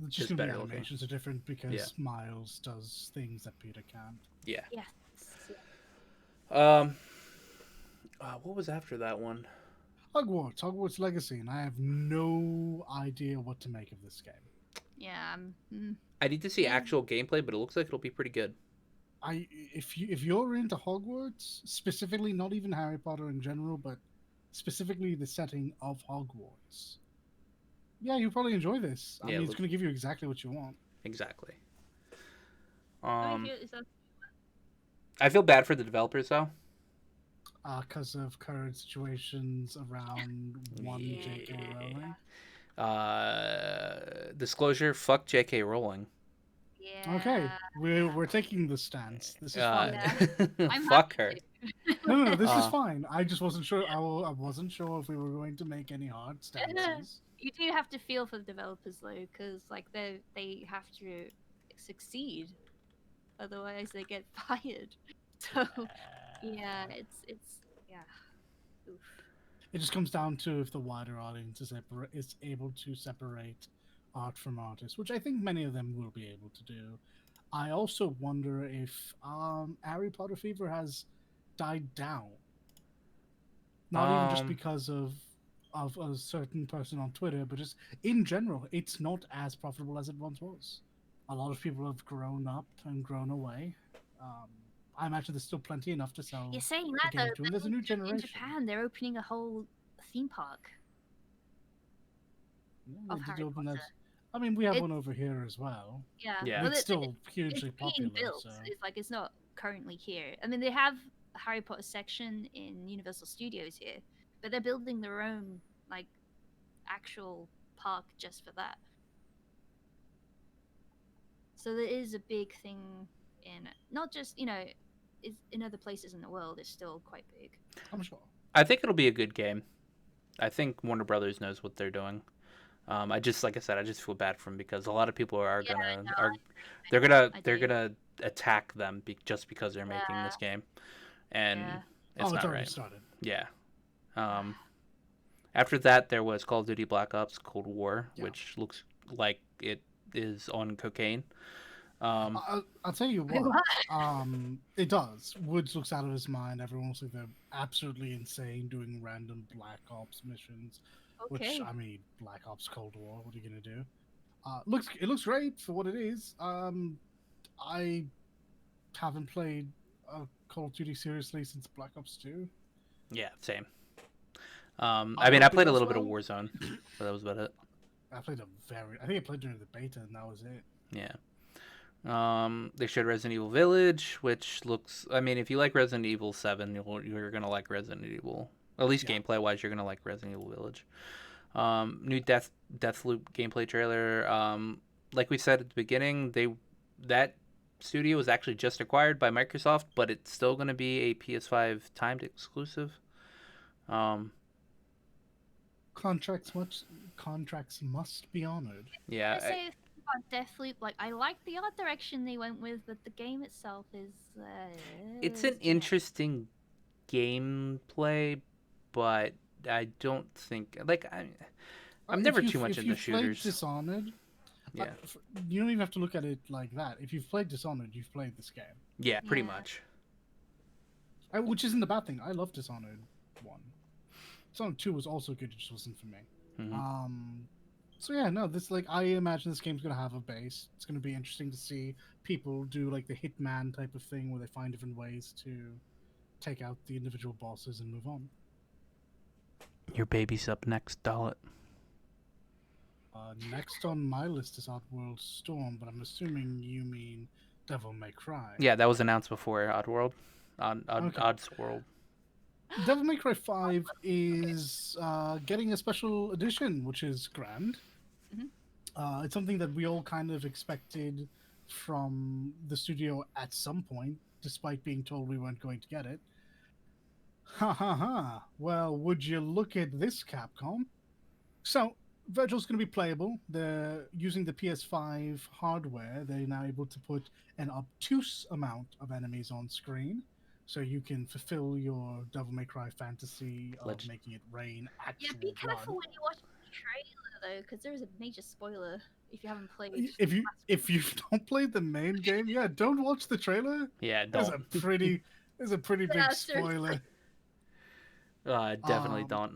Just the animations are different because Miles does things that Peter can't. Yeah. Yes. What was after that one? Hogwarts Legacy, and I have no idea what to make of this game. Yeah. I need to see actual gameplay, but it looks like it'll be pretty good. If you're into Hogwarts, specifically, not even Harry Potter in general, but specifically the setting of Hogwarts, yeah, you'll probably enjoy this. I mean, it's going to give you exactly what you want. Exactly. I feel bad for the developers though. Because of current situations around J.K. Rowling. Disclosure: fuck J.K. Rowling. Yeah. Okay, we're taking the stance. This is fine. I'm Fuck happy her. to. No, this is Uh, fine. I just wasn't sure. I wasn't sure if we were going to make any hard stances. You do have to feel for the developers though, because like they have to succeed, otherwise they get fired. So yeah, it's yeah. Oof. It just comes down to if the wider audience is able to separate art from artist, which I think many of them will be able to do. I also wonder if Harry Potter fever has died down. Not even just Um, because of a certain person on Twitter, but just in general, it's not as profitable as it once was. A lot of people have grown up and grown away. Um, I imagine there's still plenty enough to sell You're saying the that game though, to, and but there's a new in generation. Japan they're opening a whole theme park Yeah, of they Harry did open that. Potter. I mean, we have It- one over here as well. Yeah, Yeah. well, It's still hugely it's popular. being built. So It's like it's not currently here. I mean, they have a Harry Potter section in Universal Studios here, but they're building their own like actual park just for that. So there is a big thing in not just it's in other places in the world. It's still quite big. I'm sure. I think it'll be a good game. I think Warner Brothers knows what they're doing. I just, like I said, I just feel bad for them because a lot of people are Yeah, gonna no, are I they're do. gonna attack them just because they're making Yeah. this game, and Yeah. it's It's not already right. started. Yeah. After that, there was Call of Duty Black Ops Cold War, Yeah. which looks like it is on cocaine. I'll tell you Wait, what. what? It does. Woods looks out of his mind. Everyone looks like they're absolutely insane doing random Black Ops missions. Okay. Which I mean, Black Ops Cold War. What are you gonna do? It looks great for what it is. I haven't played Call of Duty seriously since Black Ops 2. Yeah, same. I I mean, I hope it played a does little bit of well. Warzone, but that was about it. I think I played during the beta, and that was it. Yeah. They showed Resident Evil Village, which looks. I mean, if you like Resident Evil 7, you're gonna like Resident Evil. At least Yeah. gameplay wise, you're gonna like Resident Evil Village. New Deathloop gameplay trailer. Like we said at the beginning, that studio was actually just acquired by Microsoft, but it's still gonna be a PS5 timed exclusive. Contracts must be honored. Yeah. I say about Deathloop, like I like the art direction they went with, but the game itself is. It's an interesting gameplay, but I don't think I'm never too much into shooters. If you've played Dishonored, Yeah, you don't even have to look at it like that. If you've played Dishonored, you've played this game. yeah, pretty Yeah. much. Which isn't a bad thing. I love Dishonored 1. Dishonored 2 was also good, it just wasn't for me. Mhm. So yeah, no, I imagine this game's gonna have a base. It's gonna be interesting to see people do like the Hitman type of thing where they find different ways to take out the individual bosses and move on. Your baby's up next, doll it. Next on my list is Oddworld Storm, but I'm assuming you mean Devil May Cry. Yeah, that was announced before Oddworld. Okay. Oddsworld. Devil May Cry 5 is getting a special edition, which is grand. Mhm. It's something that we all kind of expected from the studio at some point, despite being told we weren't going to get it. Ha ha ha. Well, would you look at this, Capcom? So, Virtual's going to be playable. They're using the PS5 hardware. They're now able to put an obtuse amount of enemies on screen. So you can fulfill your Devil May Cry fantasy of making it rain actual Yeah, be careful blood. when you watch the trailer though, because there is a major spoiler if you haven't played. If you don't play the main game, yeah, don't watch the trailer. Yeah, There's don't. a pretty big Yeah, seriously. spoiler. Definitely Um, don't.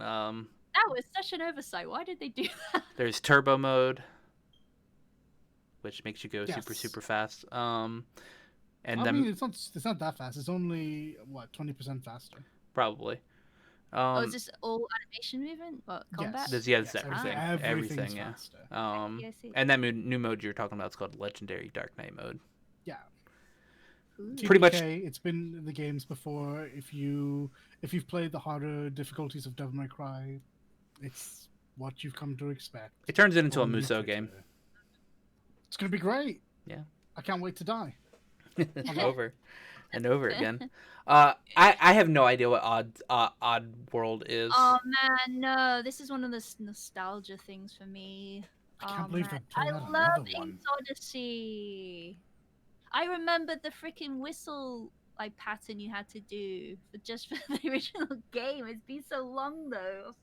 That was such an oversight. Why did they do that? There's turbo mode, which makes you go Yes. super fast. And I then mean, it's not that fast. It's only 20% faster. probably. Is this all animation movement? What combat? This Yes, everything. everything's Everything, yeah. faster. I see. And that new mode you're talking about is called Legendary Dark Knight mode. Yeah. Ooh. Pretty much- TPK, it's been in the games before. If you've played the harder difficulties of Devil May Cry, it's what you've come to expect. It turns it into a Only Muso quicker. game. It's gonna be great. I can't wait to die. over and over again. I have no idea what Odd World is. Oh man, no! This is one of the nostalgia things for me. I can't Oh believe man, they're putting I out love another one. Ace Odyssey. I remember the freaking whistle like pattern you had to do for just for the original game. It's been so long though.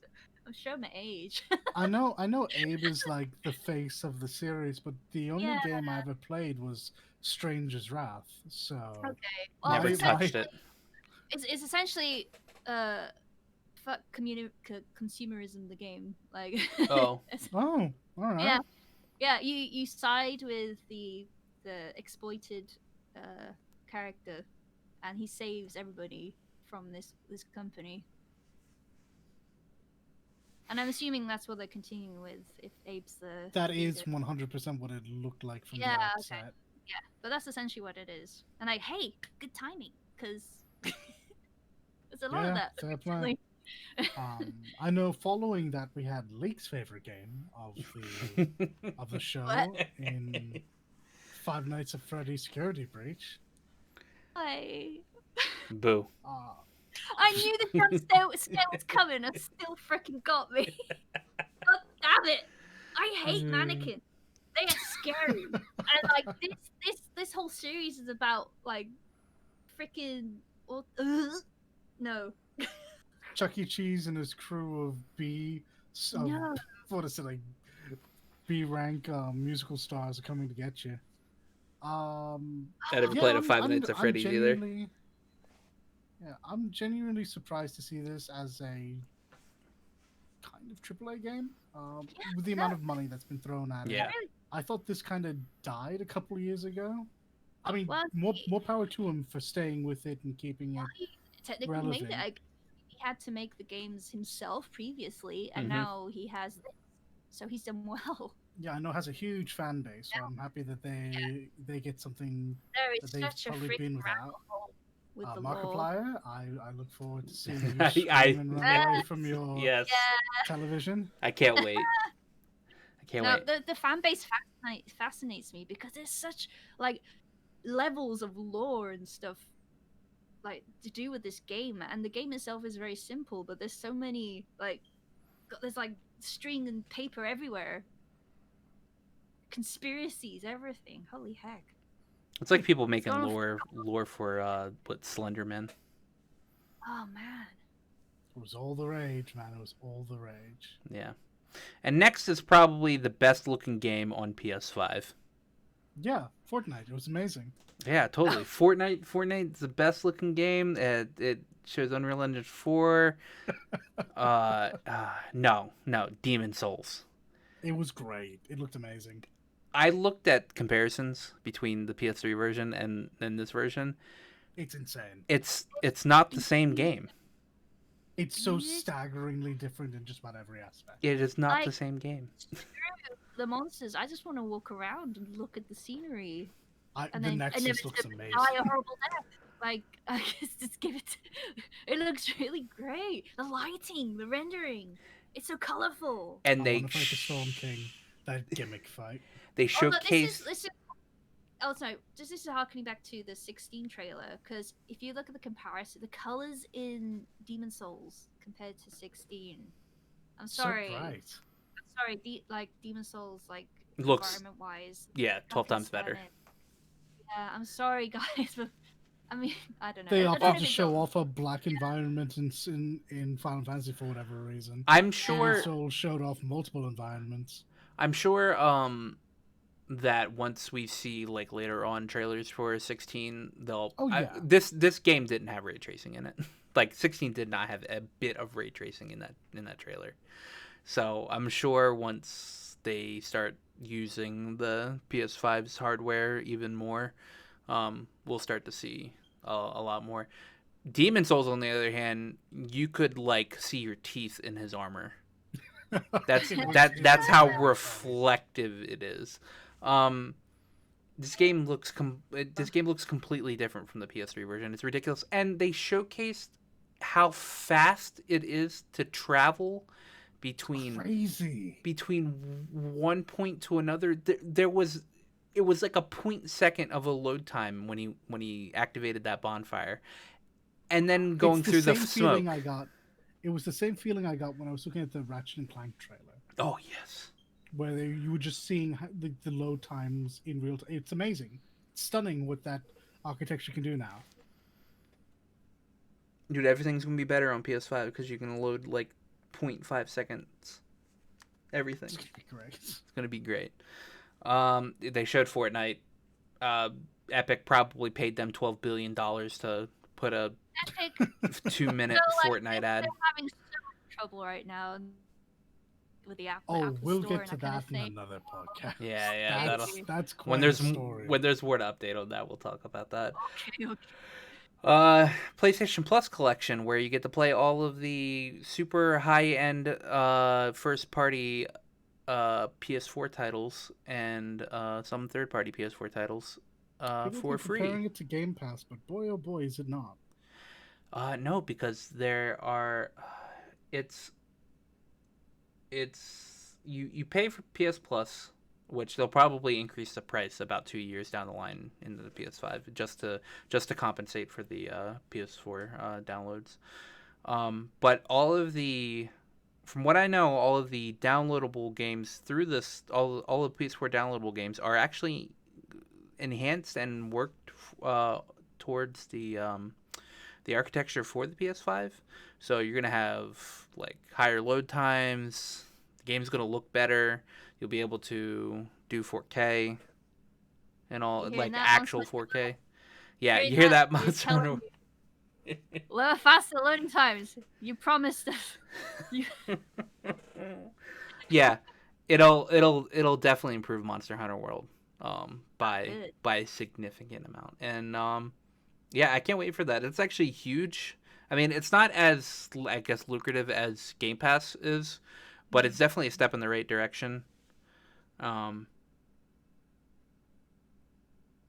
I'm showing my age. I know Abe is like the face of the series, but the only Yeah. game I ever played was Stranger's Wrath. So Okay. Well, Never it's touched it. It's essentially fuck consumerism the game. Like Oh. Oh, all right. yeah. Yeah, you side with the exploited character, and he saves everybody from this company. And I'm assuming that's what they're continuing with if Abe's the That is leader. 100% what it looked like from Yeah, the okay. outset. Yeah, but that's essentially what it is. And like, hey, good timing, because there's a lot of Yeah, that. fair play. I know following that we had Leek's favorite game of the show What? in Five Nights at Freddy's Security Breach. Boo. I knew the jump scare was coming and still freaking got me. God damn it! I hate mannequins. They are scary. And like this whole series is about like freaking no. Chuck E. Cheese and his crew of No. what is it, like B rank musical stars are coming to get you. I never played a Five Nights at Freddy's either. Yeah, I'm genuinely surprised to see this as a kind of AAA game. With the amount of money that's been thrown at it. I thought this kind of died a couple of years ago. I mean, Well, more power to him for staying with it and keeping it he technically relevant. made it. He had to make the games himself previously, and Mhm. now he has this, so he's done well. Yeah, I know it has a huge fan base, so I'm happy that they get something There that is they've such a probably been freaking without. rabbit hole with the lore. Markiplier, I look forward to seeing you I- scream and run away from your Yes. television. I can't wait. I can't No, wait. the fan base fascinates me because there's such like levels of lore and stuff like to do with this game, and the game itself is very simple, but there's so many like there's like string and paper everywhere, conspiracies, everything. Holy heck! It's like people making Sort of- lore for what Slenderman. Oh man. It was all the rage, man. It was all the rage. Yeah. And next is probably the best looking game on PS5. Yeah, Fortnite. It was amazing. Yeah, totally. Fortnite's the best looking game. It shows Unreal Engine 4. No, Demon Souls. It was great. It looked amazing. I looked at comparisons between the PS3 version and this version. It's insane. It's not the same game. It's so staggeringly different in just about every aspect. It is not Like- the same game. The monsters. I just want to walk around and look at the scenery. And The then Nexus looks amazing. die a horrible death. Like, I guess just give it. It looks really great. The lighting, the rendering, it's so colorful. And I they want to fight the Storm King. That gimmick fight. they Oh, no, showcase. this is. Oh no! This is harkening back to the 16 trailer, because if you look at the comparison, the colors in Demon Souls compared to 16, I'm sorry. So bright. I'm sorry. Demon Souls, like Looks- environment wise, 12 times better. Yeah, I'm sorry, guys, but I mean, I don't know. They I opted don't to even show go- off a black environment in Final Fantasy for whatever reason. I'm Demon sure. Souls showed off multiple environments. I'm sure. That once we see like later on trailers for 16, they'll. Oh, yeah. This game didn't have ray tracing in it. Like 16 did not have a bit of ray tracing in that trailer. So I'm sure once they start using the PS5's hardware even more, we'll start to see a lot more. Demon Souls, on the other hand, you could like see your teeth in his armor. That's that's how reflective it is. This game looks completely different from the PS3 version. It's ridiculous, and they showcased how fast it is to travel between Crazy. one point to another. There was it was like a point second of a load time when he activated that bonfire, and then going It's the through the same smoke. feeling I got. It was the same feeling I got when I was looking at the Ratchet and Clank trailer, Oh yes. where you were just seeing the load times in real time. It's amazing. It's stunning what that architecture can do now. Dude, everything's gonna be better on PS5 because you can load like 0.5 seconds. Everything. It's gonna be great. It's gonna be great. They showed Fortnite. Epic probably paid them $12 billion to put a Epic 2-minute Fortnite ad. They're having so much trouble right now with the Apple Oh, Apple we'll Store get to and that that kind in of thing. another podcast. Yeah, that's quite when there's a story. when there's more to update on that, we'll talk about that. Okay. PlayStation Plus collection, where you get to play all of the super high-end first-party PS4 titles and some third-party PS4 titles People for keep comparing free. it to Game Pass, but boy, oh boy, is it not. No, because there are, it's you pay for PS Plus, which they'll probably increase the price about 2 years down the line into the PS5 just to compensate for the PS4 downloads. But from what I know, all of the downloadable games through this, all of PS4 downloadable games are actually enhanced and worked towards the architecture for the PS5. So you're gonna have like higher load times. The game's gonna look better. You'll be able to do 4K and all, You hearing like that, actual Monster? 4K. Yeah, Hearing you hear that, You're Monster telling Hunter? me faster loading times. You promised us. Yeah, it'll definitely improve Monster Hunter World by Good. a significant amount. And yeah, I can't wait for that. It's actually huge. I mean, it's not as, I guess, lucrative as Game Pass is, but it's definitely a step in the right direction.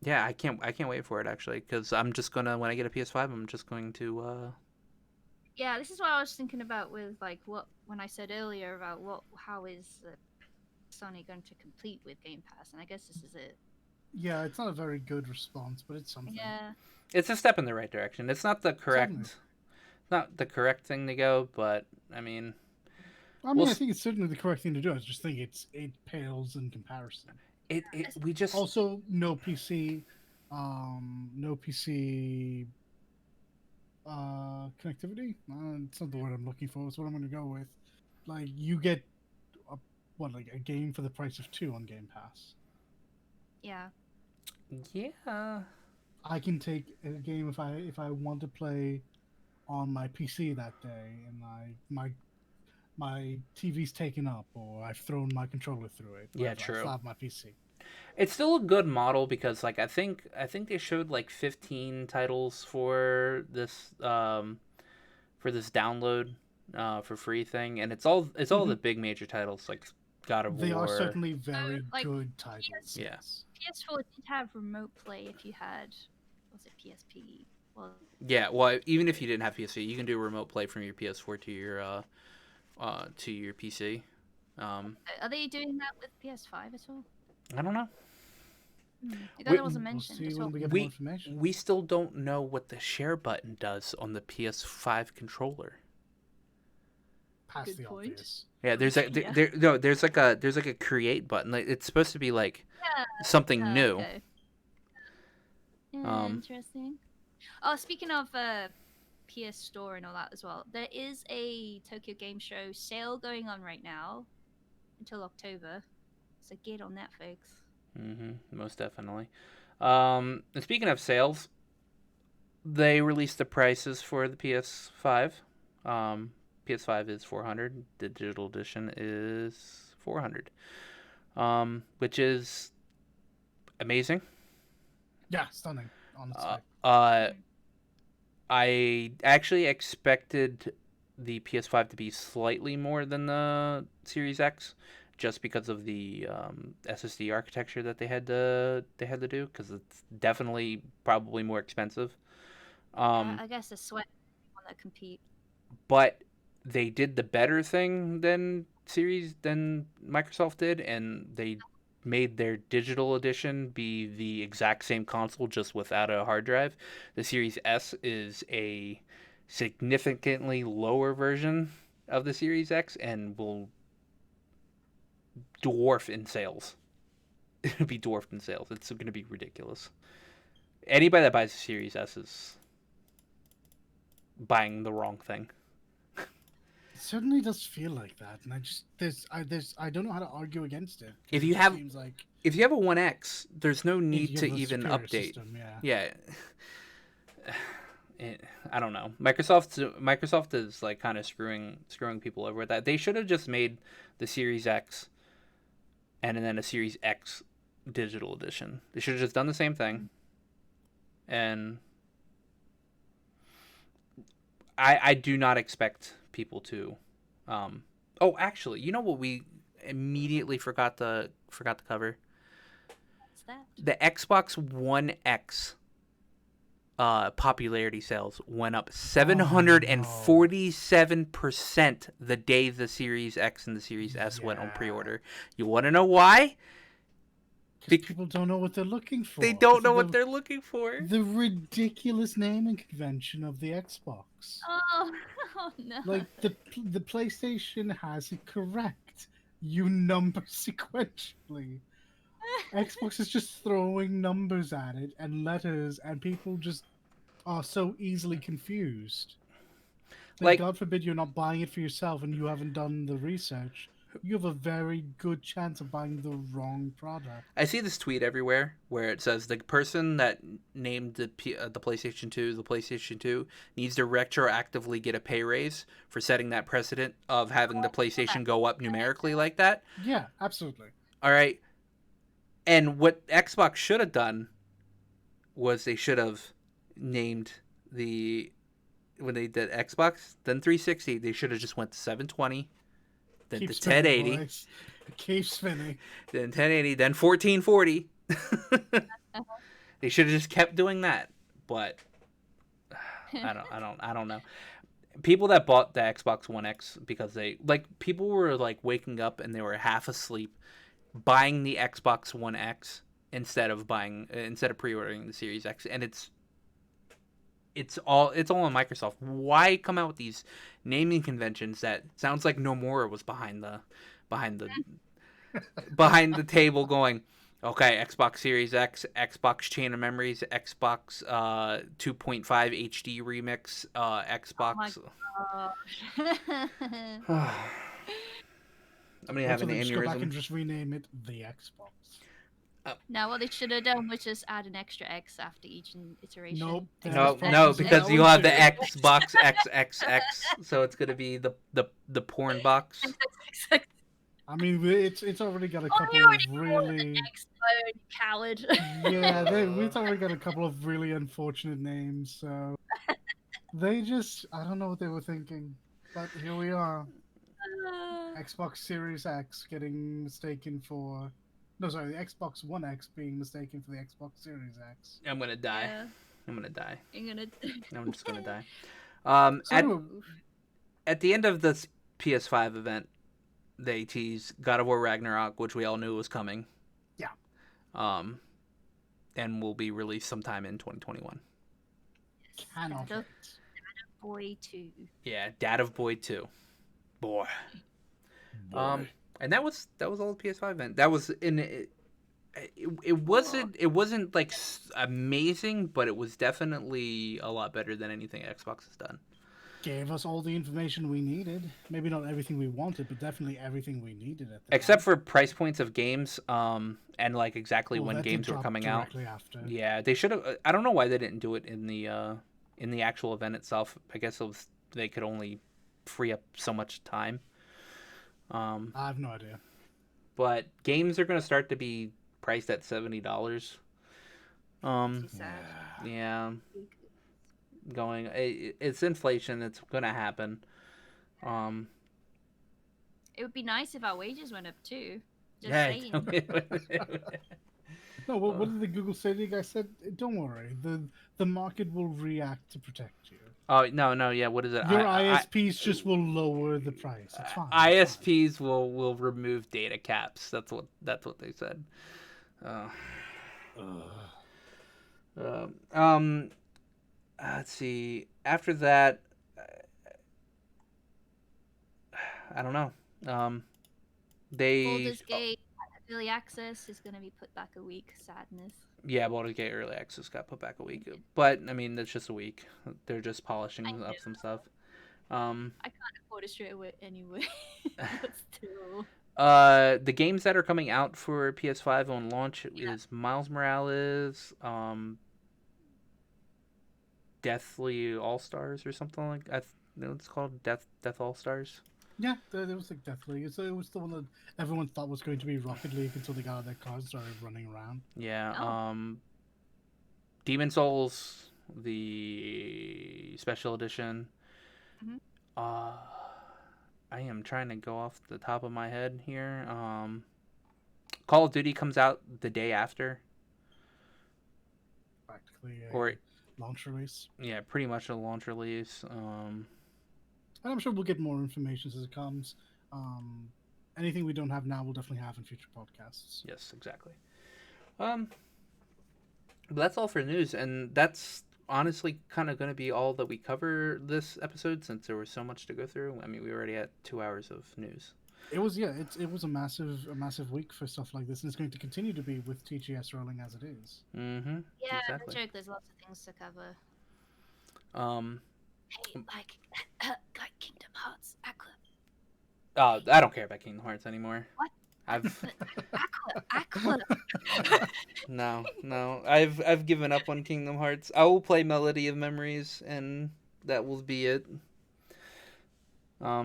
Yeah, I can't wait for it actually, because I'm just gonna, when I get a PS5, I'm just going to. Yeah, this is what I was thinking about with like when I said earlier about how is Sony going to compete with Game Pass, and I guess this is it. Yeah, it's not a very good response, but it's something. Yeah. It's a step in the right direction. It's not the correct, Certainly. not the correct thing to go, but I mean, I mean, I think it's certainly the correct thing to do. I just think it pales in comparison. we just Also, no PC, no PC connectivity. It's not the word I'm looking for. It's what I'm going to go with. Like you get like a game for the price of 2 on Game Pass. Yeah. Yeah. I can take a game if I want to play on my PC that day, and my TV's taken up, or I've thrown my controller through it. Yeah, I true. still have my PC. It's still a good model because, like, I think they showed like 15 titles for this download for free thing, and it's all the big major titles like God of War. They are certainly very like, good titles. Yes. PS4 did have remote play if you had, was it PSP? Well, Yeah, well, even if you didn't have PSP, you can do remote play from your PS4 to your PC. are they doing that with PS5 at all? I don't know. That wasn't We'll mentioned see at when all. we get more information. We still don't know what the share button does on the PS5 controller. Past Good the point. obvious. Yeah, there's like a create button. Like, it's supposed to be like something new. Okay. Interesting. Oh, speaking of PS Store and all that as well, there is a Tokyo Game Show sale going on right now until October. So get on that, folks. Most definitely. And speaking of sales, they released the prices for the PS5. PS5 is $400. The digital edition is $400, which is amazing. Yeah, stunning. Honestly. I actually expected the PS5 to be slightly more than the Series X, just because of the SSD architecture that they had to do, because it's definitely probably more expensive. I guess the sweat want to compete. But they did the better thing than Microsoft did, and they made their digital edition be the exact same console, just without a hard drive. The Series S is a significantly lower version of the Series X and will dwarf in sales. It'll be dwarfed in sales. It's going to be ridiculous. Anybody that buys a Series S is buying the wrong thing. It certainly does feel like that, and I don't know how to argue against it. If It you just have seems like if you have a 1X, there's no need you to have a even superior update. system, yeah. I don't know. Microsoft is like kind of screwing people over with that. They should have just made the Series X and then a Series X digital edition. They should have just done the same thing. And I do not expect people to oh, actually, you know what we immediately forgot to cover? What's that? The Xbox One X popularity sales went up 747% the day the Series X and the Series S went on Yeah. pre-order. You want to know why? Because people don't know what they're looking for. They don't It's know the- what they're looking for. The ridiculous naming convention of the Xbox. Oh, oh no. Like the PlayStation has it correct. You number sequentially. Xbox is just throwing numbers at it and letters, and people just are so easily confused. Like- God forbid you're not buying it for yourself and you haven't done the research. You have a very good chance of buying the wrong product. I see this tweet everywhere where it says the person that named the PlayStation 2 needs to retroactively get a pay raise for setting that precedent of having the PlayStation go up numerically like that. Yeah, absolutely. All right. And what Xbox should have done was they should have named when they did Xbox, then 360, they should have just went to 720, then Keep to spinning, 1080, boys. Keep spinning. then 1080, then 1440. They should have just kept doing that. But I don't know. People that bought the Xbox One X because people were like waking up and they were half asleep buying the Xbox One X instead of pre-ordering the Series X, and it's all on Microsoft. Why come out with these naming conventions that sounds like Nomura was behind the table going, okay, Xbox Series X, Xbox Chain of Memories, Xbox 2.5 HD remix, Xbox. Oh I'm gonna have an Also, they just go back and aneurysm. just rename it the Xbox. Now, what they should have done was just add an extra X after each iteration. Nope. Instead No, of no, X, because X. you have the Xbox XXX, so it's gonna be the porn box. I mean, it's already got a Oh, couple you already of called it really. an X phone, you coward. We've already got a couple of really unfortunate names, so I don't know what they were thinking, but here we are. Xbox Series X getting mistaken for, no, sorry, the Xbox One X being mistaken for the Xbox Series X. I'm gonna die. Yeah, I'm gonna die. I'm gonna. I'm just gonna die. So, At the end of this PS5 event, they teased God of War Ragnarok, which we all knew was coming. Yeah. And will be released sometime in 2021. cannot Dad of wait. Boy 2. Yeah, Dad of Boy 2. Boy. And that was all the PS5 event. That was it wasn't like amazing, but it was definitely a lot better than anything Xbox has done. Gave us all the information we needed. Maybe not everything we wanted, but definitely everything we needed at the Except time. for price points of games, and like exactly Well, when that did games were drop coming out. directly after. Yeah, they should have. I don't know why they didn't do it in the actual event itself. I guess they could only free up so much time. I have no idea. But games are going to start to be priced at $70. So sad. Yeah, it's inflation. It's going to happen. It would be nice if our wages went up too. Just Yeah. saying. No, what did the Google Stadia guy said? Don't worry, the market will react to protect you. Oh no, yeah. What is it? Your ISPs just will lower the price. It's fine. ISPs will remove data caps. That's what they said. Let's see. After that, I don't know. Baldur's Gate early access is going to be put back a week. Sadness. Yeah, Baldur's Gate early access got put back a week, but I mean that's just a week. They're just polishing up some stuff. I can't afford it straight away anyway. But still. The games that are coming out for PS5 on launch is Miles Morales, Deathly All Stars or something like that. It's called Death All Stars. Yeah, there was like Death League. So it was the one that everyone thought was going to be Rocket League until they got out of their cars and started running around. Yeah. Demon Souls, the special edition. Mm-hmm. I am trying to go off the top of my head here. Call of Duty comes out the day after. Practically or launch release. Yeah, pretty much a launch release. And I'm sure we'll get more information as it comes. Anything we don't have now, we'll definitely have in future podcasts. Yes, exactly. But that's all for news, and that's honestly kind of going to be all that we cover this episode since there was so much to go through. I mean, we already had 2 hours of news. It was a massive week for stuff like this, and it's going to continue to be with TGS rolling as it is. Mm-hmm. Yeah, exactly. the joke. There's lots of things to cover. Hey, like Kingdom Hearts, Aqua. I don't care about Kingdom Hearts anymore. What? Aqua. No. I've given up on Kingdom Hearts. I will play Melody of Memories, and that will be it.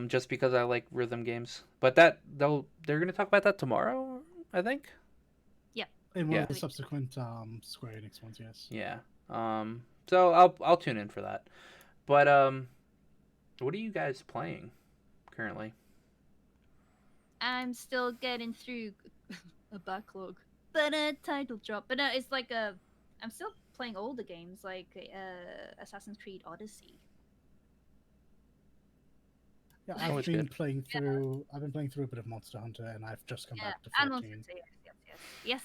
Just because I like rhythm games. But they're gonna talk about that tomorrow, I think. Yep. In one of the subsequent Square Enix ones, yes. Yeah. So I'll tune in for that. But what are you guys playing currently? I'm still getting through a backlog, but a title drop. But no, it's like I'm still playing older games like Assassin's Creed Odyssey. Yeah, I've been playing through a bit of Monster Hunter, and I've just come back to 14. Yes.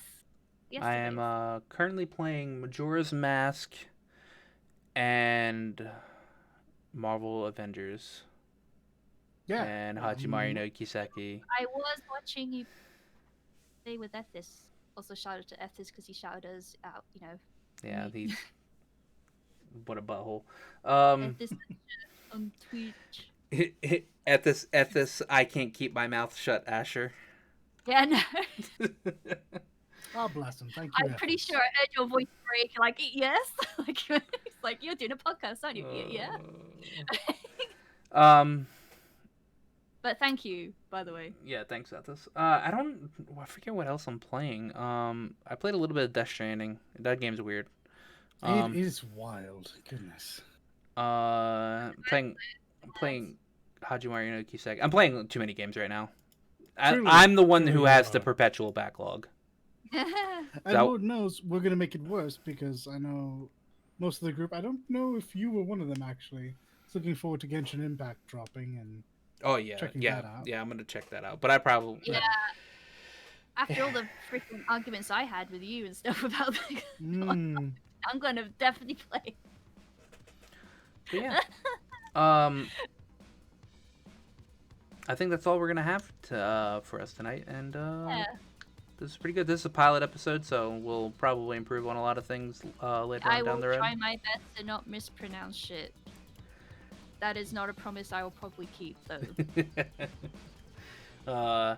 I am currently playing Majora's Mask and Marvel Avengers. Yeah. And Hajimari no Kiseki. I was watching you play with Ethis. Also, shout out to Ethis because he shouted us out, you know. Yeah, what a butthole. Ethis on Twitch. Ethis, I can't keep my mouth shut, Asher. Yeah, no. Oh, bless him. Thank you. I'm pretty sure I heard your voice break. Like, yes. It's like you're doing a podcast, aren't you? Yeah. But thank you, by the way. Yeah, thanks, Ethis. I forget what else I'm playing. I played a little bit of Death Stranding. That game's weird. It is wild. Goodness. Playing Hajimari no Kiseki. I'm playing too many games right now. I'm the one who has the perpetual backlog. And Lord knows we're gonna make it worse because I know most of the group. I don't know if you were one of them actually. It's looking forward to Genshin Impact dropping and. Checking that out. Yeah, I'm gonna check that out. But I probably after all the freaking arguments I had with you and stuff about I'm gonna definitely play. But yeah. I think that's all we're gonna have for us tonight, and this is pretty good. This is a pilot episode, so we'll probably improve on a lot of things later on down the road. I will try my best to not mispronounce shit. That is not a promise I will probably keep, though. But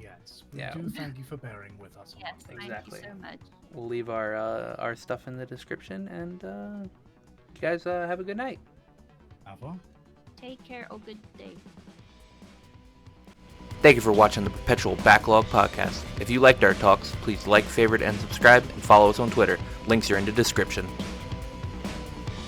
yes, we do thank you for bearing with us. Yes, exactly. Thank you so much. We'll leave our stuff in the description, and you guys have a good night. Take care. Good day. Thank you for watching the Perpetual Backlog Podcast. If you liked our talks, please like, favorite, and subscribe, and follow us on Twitter. Links are in the description.